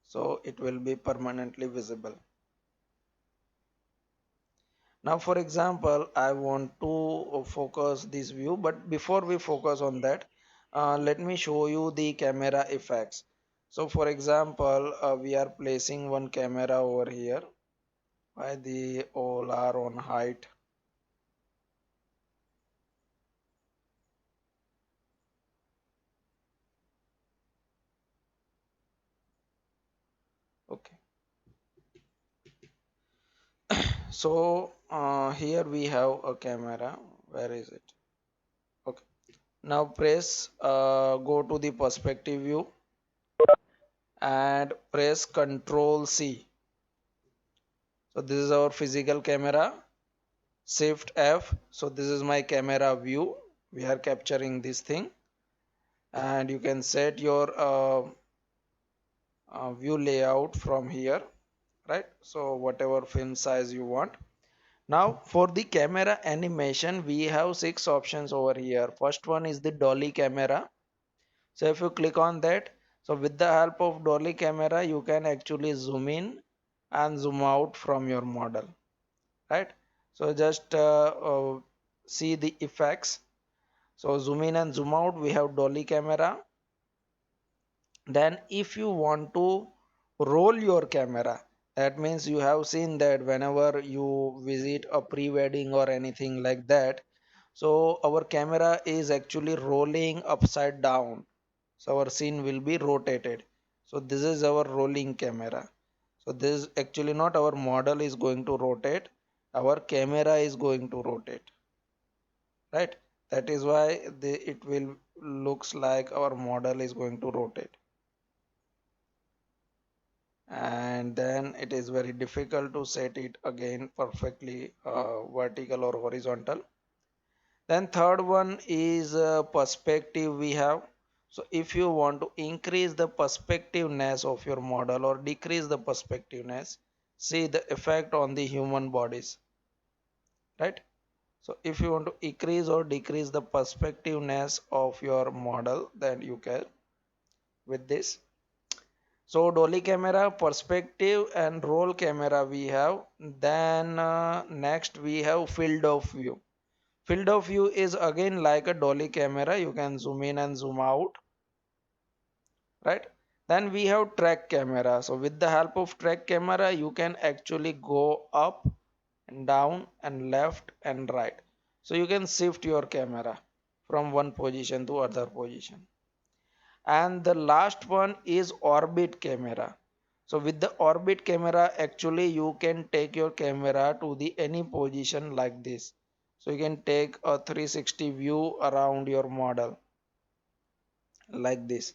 So it will be permanently visible. Now, for example, I want to focus this view, but before we focus on that, let me show you the camera effects. So, for example, we are placing one camera over here. Why the all are on height? Okay. So, here we have a camera. Where is it? Okay. Now press, go to the perspective view and press Control C. So this is our physical camera. Shift F. So this is my camera view. We are capturing this thing, and you can set your view layout from here, right? So whatever film size you want. Now for the camera animation, we have 6 options over here. First one is the dolly camera. So if you click on that, so with the help of dolly camera, you can actually zoom in and zoom out from your model, right? So just see the effects. So zoom in and zoom out, we have dolly camera. Then if you want to roll your camera, that means you have seen that whenever you visit a pre-wedding or anything like that, so our camera is actually rolling upside down. So our scene will be rotated. So this is our rolling camera. So this is actually not our model is going to rotate, our camera is going to rotate, right? That is why it will looks like our model is going to rotate, and then it is very difficult to set it again perfectly vertical or horizontal. Then third one is perspective we have. So if you want to increase the perspectiveness of your model or decrease the perspectiveness, see the effect on the human bodies, right? So if you want to increase or decrease the perspectiveness of your model, then you can with this. So dolly camera, perspective and roll camera we have. Then next we have field of view. Field of view is again like a dolly camera. You can zoom in and zoom out, right? Then we have track camera. So with the help of track camera, you can actually go up and down and left and right. So you can shift your camera from one position to other position. And the last one is orbit camera. So with the orbit camera, actually you can take your camera to the any position like this. So you can take a 360 view around your model like this,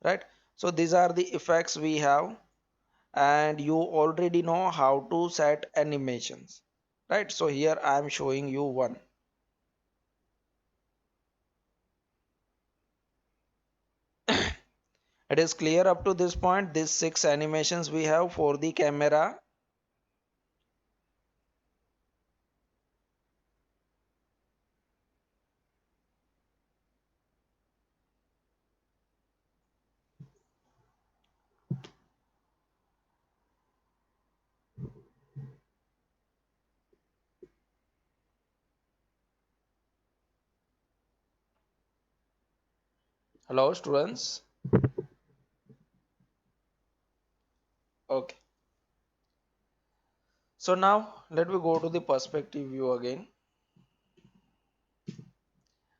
right? So these are the effects we have, and you already know how to set animations, right? So here I am showing you one. It is clear up to this point, these 6 animations we have for the camera. Hello students. Okay, so now let me go to the perspective view again,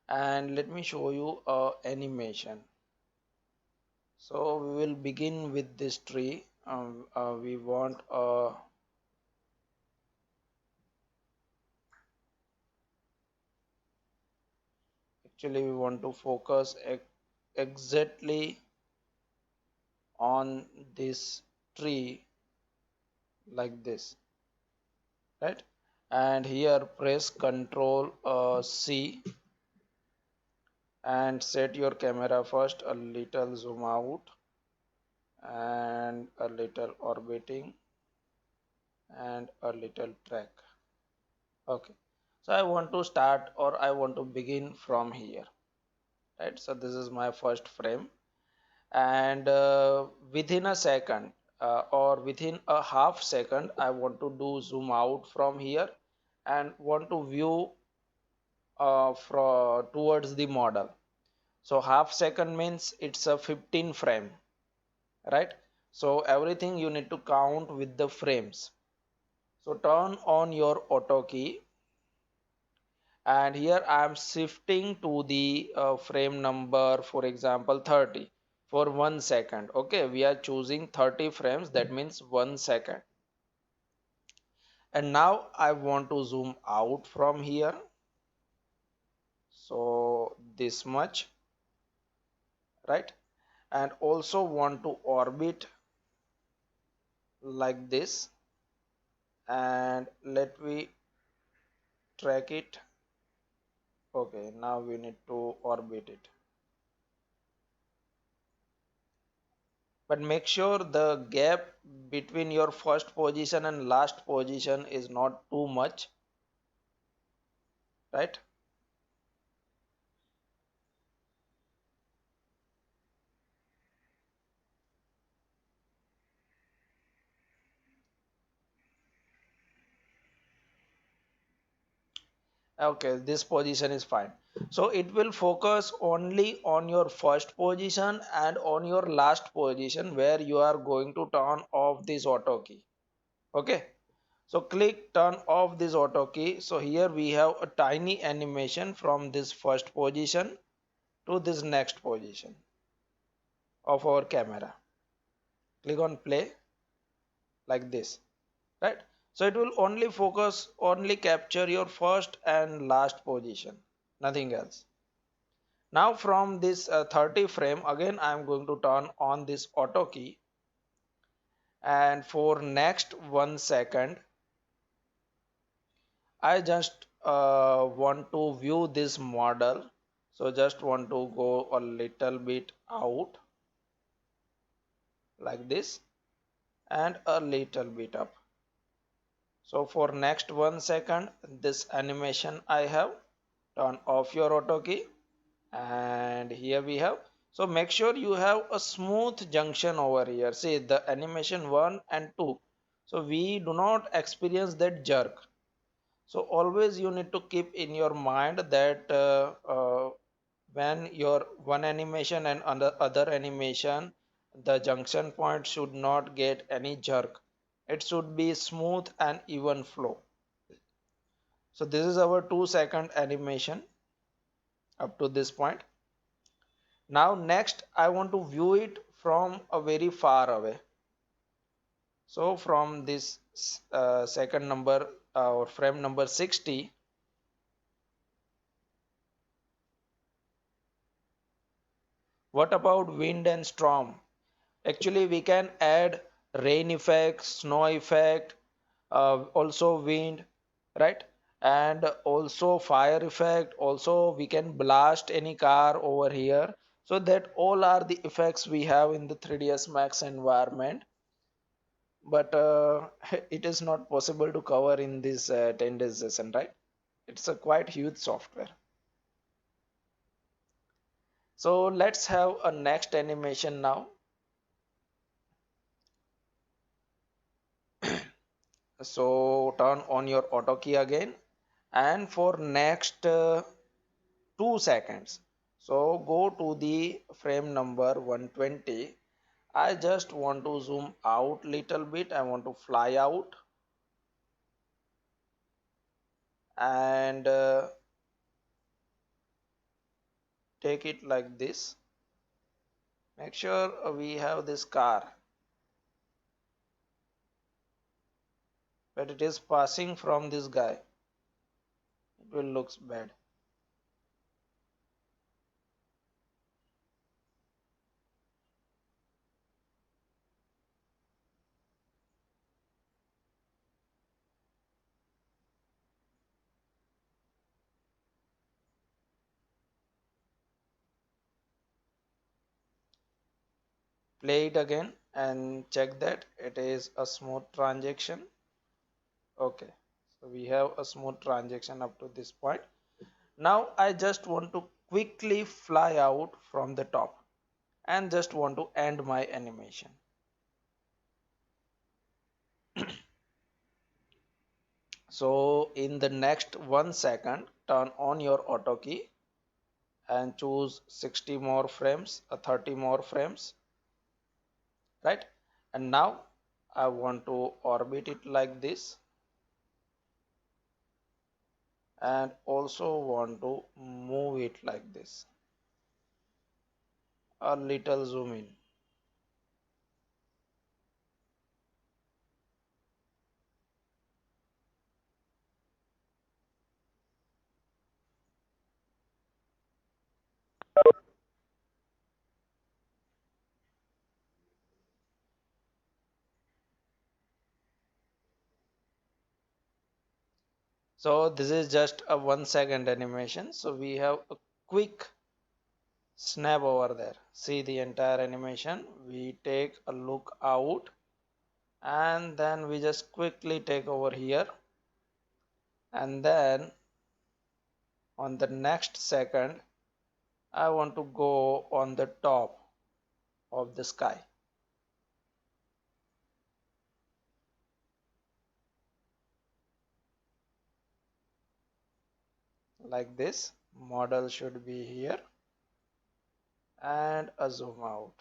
and let me show you a animation. So we will begin with this tree. We want a actually we want to focus exactly on this tree like this, right? And here press Ctrl C and set your camera first, a little zoom out and a little orbiting and a little track. Okay, so I want to start, or I want to begin from here, right? So this is my first frame, and within a second, or within a half second, I want to do zoom out from here and want to view from towards the model. So half second means it's a 15 frame, right? So everything you need to count with the frames. So turn on your auto key, and here I am shifting to the frame number, for example 30, for 1 second. Okay, we are choosing 30 frames, that means 1 second. And now I want to zoom out from here, so this much, right? And also want to orbit like this, and let me track it. Okay, now we need to orbit it, but make sure the gap between your first position and last position is not too much, right? Okay, this position is fine. So it will focus only on your first position and on your last position where you are going to turn off this auto key. Okay, so click turn off this auto key. So here we have a tiny animation from this first position to this next position of our camera. Click on play like this, right? So it will only focus, only capture your first and last position, nothing else. Now from this 30 frame, again I am going to turn on this auto key, and for next 1 second I just want to view this model. So just want to go a little bit out like this and a little bit up. So for next 1 second, this animation I have. Turn off your auto key, and here we have. So make sure you have a smooth junction over here. See the animation 1 and 2. So we do not experience that jerk. So always you need to keep in your mind that when your one animation and other animation The junction point should not get any jerk. It should be smooth and even flow. So this is our 2 second animation up to this point. Now next I want to view it from a very far away. So from this second number or frame number 60, what about wind and storm? Actually we can add rain effect, snow effect, also wind, right? And also fire effect. Also we can blast any car over here. So that all are the effects we have in the 3ds max environment, but it is not possible to cover in this 10 days session, right? It's a quite huge software. So let's have a next animation now. So turn on your auto key again, and for next 2 seconds, so go to the frame number 120. I just want to zoom out little bit. I want to fly out and take it like this. Make sure we have this car, but it is passing from this guy. It will looks bad. Play it again and check that it is a smooth transaction. Okay, so we have a smooth transaction up to this point. Now I just want to quickly fly out from the top and just want to end my animation. So in the next 1 second, turn on your auto key and choose 60 more frames, 30 more frames, right? And now I want to orbit it like this, and also want to move it like this, a little zoom in. So this is just a 1 second animation. So we have a quick snap over there. See the entire animation. We take a look out and then we just quickly take over here, and then on the next second I want to go on the top of the sky like this. Model should be here, and a zoom out,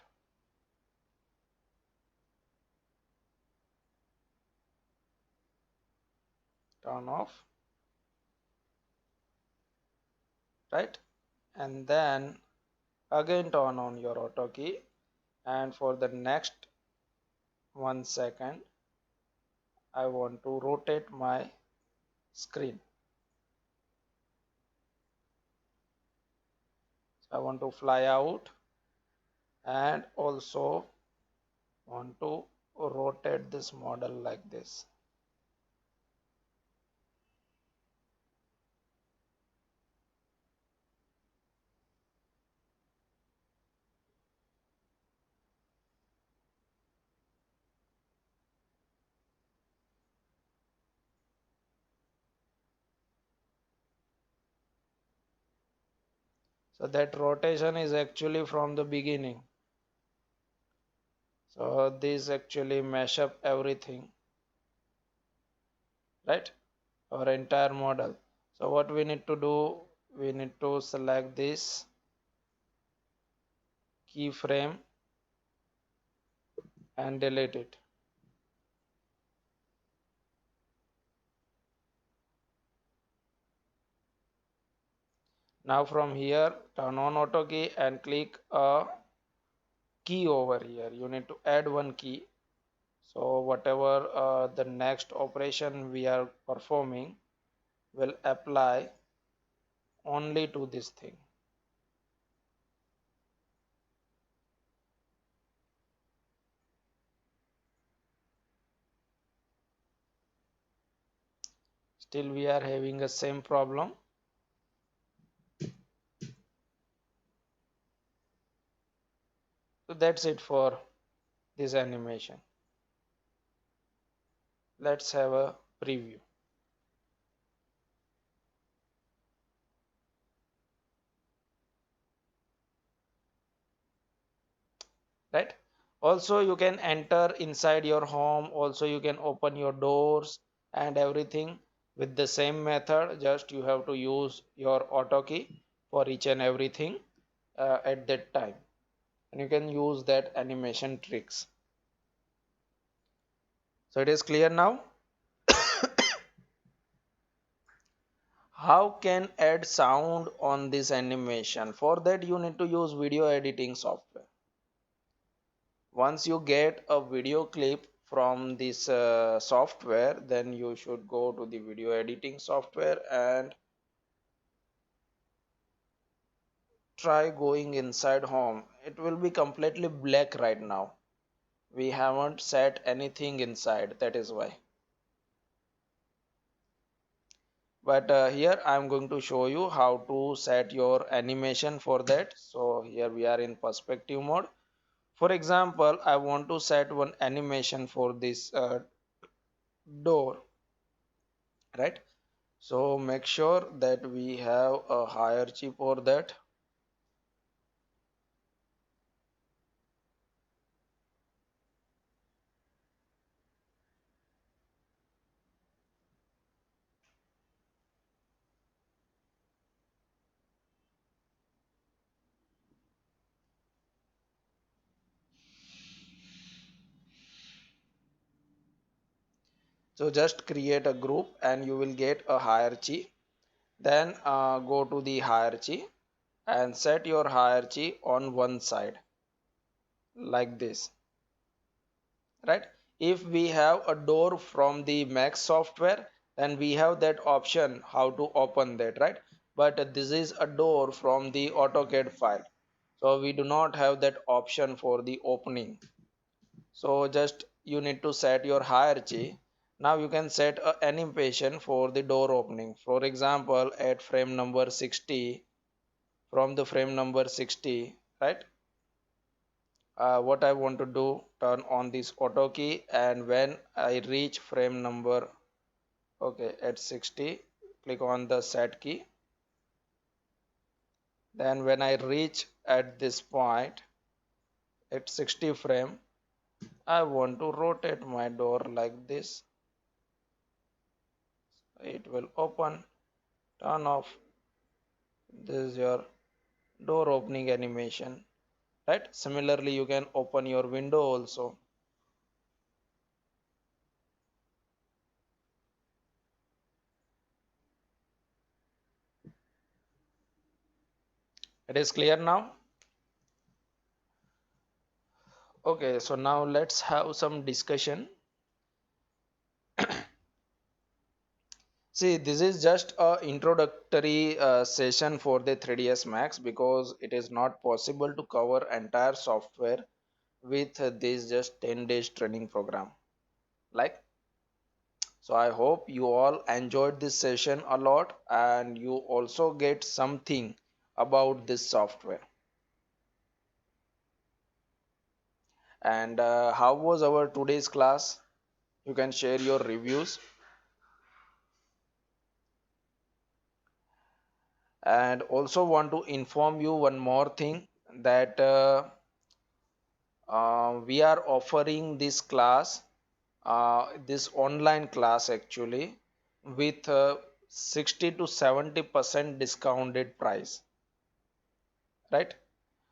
turn off, right? And then again turn on your auto key, and for the next 1 second I want to rotate my screen. So I want to fly out and also want to rotate this model like this. So that rotation is actually from the beginning. So this actually mash up everything, right? Our entire model. So what we need to do, we need to select this keyframe and delete it. Now from here, turn on auto key and click a key over here. You need to add one key. So whatever the next operation we are performing will apply only to this thing. Still we are having the same problem. So that's it for this animation. Let's have a preview. Right, also you can enter inside your home, also you can open your doors and everything with the same method. Just you have to use your auto key for each and everything at that time, and you can use that animation tricks. So it is clear now. How can add sound on this animation? For that you need to use video editing software. Once you get a video clip from this software, then you should go to the video editing software and try going inside home. It will be completely black right now. We haven't set anything inside, that is why. But here I am going to show you how to set your animation for that. So here we are in perspective mode. For example, I want to set one animation for this door, right? So make sure that we have a hierarchy for that. So just create a group and you will get a hierarchy. Then go to the hierarchy and set your hierarchy on one side like this, right? If we have a door from the Mac software, then we have that option how to open that, right? But this is a door from the AutoCAD file, so we do not have that option for the opening. So just you need to set your hierarchy. Now you can set a animation for the door opening. For example, at frame number 60, from the frame number 60, right? What I want to do, turn on this auto key, and when I reach frame number, okay, at 60, click on the set key. Then when I reach at this point at 60 frame, I want to rotate my door like this. It will open, turn off. This is your door opening animation, right? Similarly, you can open your window also. It is clear now. Okay, so now let's have some discussion. See, this is just a introductory session for the 3ds Max, because it is not possible to cover entire software with this just 10 days training program. Like, so I hope you all enjoyed this session a lot and you also get something about this software. And how was our today's class? You can share your reviews. And also want to inform you one more thing, that we are offering this class, this online class actually, with 60 to 70% discounted price, right?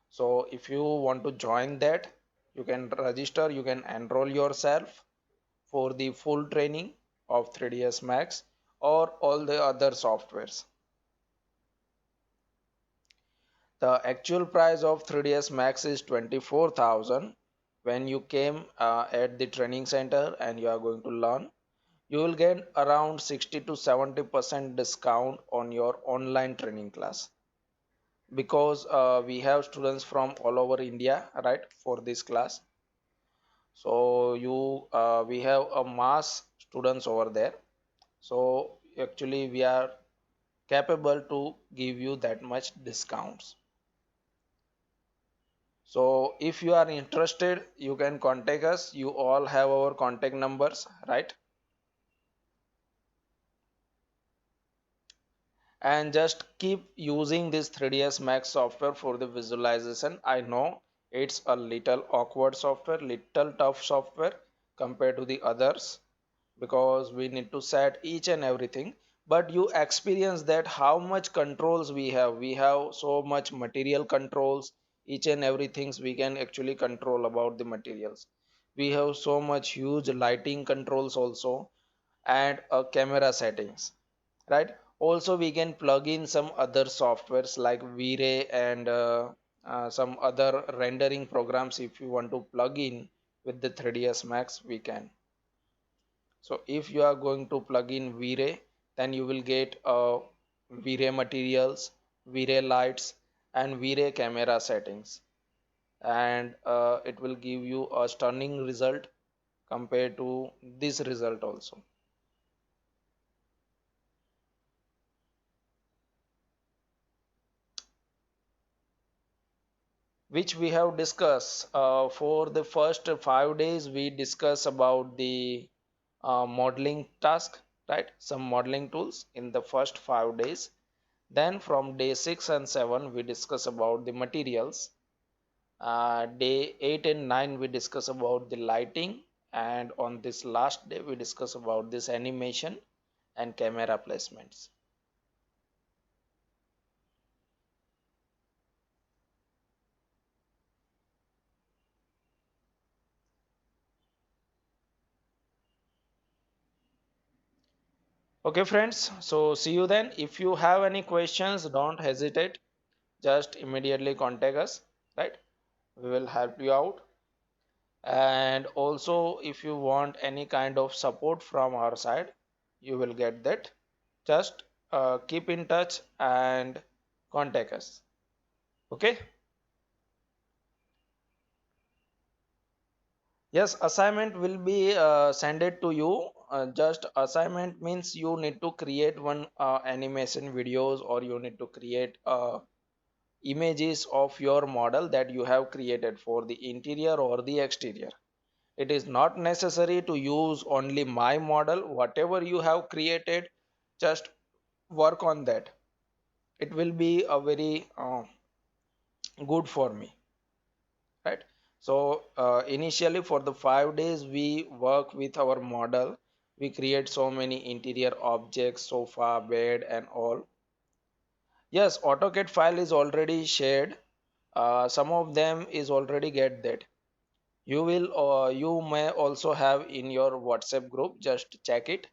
So if you want to join that, You can register, you can enroll yourself for the full training of 3ds Max or all the other softwares. The actual price of 3ds Max is 24,000. When you came at the training center and you are going to learn, you will get around 60 to 70% discount on your online training class, because we have students from all over India, right, for this class. So we have a mass students over there. So actually we are capable to give you that much discounts. So if you are interested, you can contact us. You all have our contact numbers, right? And just keep using this 3ds Max software for the visualization. I know it's a little awkward software, little tough software compared to the others, because we need to set each and everything, but you experience that how much controls we have so much material controls, each and everything we can actually control about the materials. We have so much huge lighting controls also, and camera settings, right? Also we can plug in some other softwares like V-Ray and some other rendering programs. If you want to plug in with the 3ds Max, we can. So if you are going to plug in V-Ray, then you will get V-Ray materials, V-Ray lights, and V-Ray camera settings, and it will give you a stunning result compared to this result also, which we have discussed. For the first 5 days we discuss about the modeling task, right? Some modeling tools in the first 5 days. Then from day 6 and 7 we discuss about the materials. Day 8 and 9 we discuss about the lighting, and on this last day we discuss about this animation and camera placements. Okay friends, so see you then. If you have any questions, don't hesitate, just immediately contact us, right? We will help you out. And also if you want any kind of support from our side, you will get that. Just keep in touch and contact us. Okay. Yes, assignment will be sent it to you. Just assignment means you need to create one animation videos, or you need to create images of your model that you have created for the interior or the exterior. It is not necessary to use only my model. Whatever you have created, just work on that. It will be a very good for me, right? So initially for the 5 days we work with our model. We create so many interior objects, sofa, bed, and all. Yes, AutoCAD file is already shared. Some of them is already get that. You may also have in your WhatsApp group. Just check it,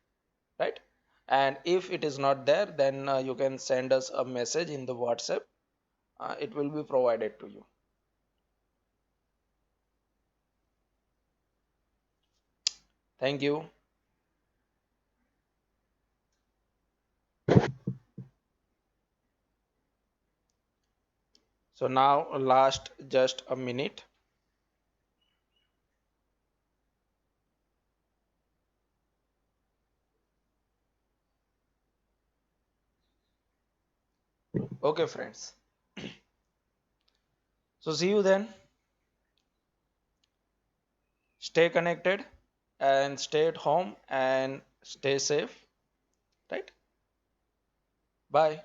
right? And if it is not there, then you can send us a message in the WhatsApp. It will be provided to you. Thank you. So now last just a minute. Okay, friends. So see you then. Stay connected and stay at home and stay safe, right? Bye.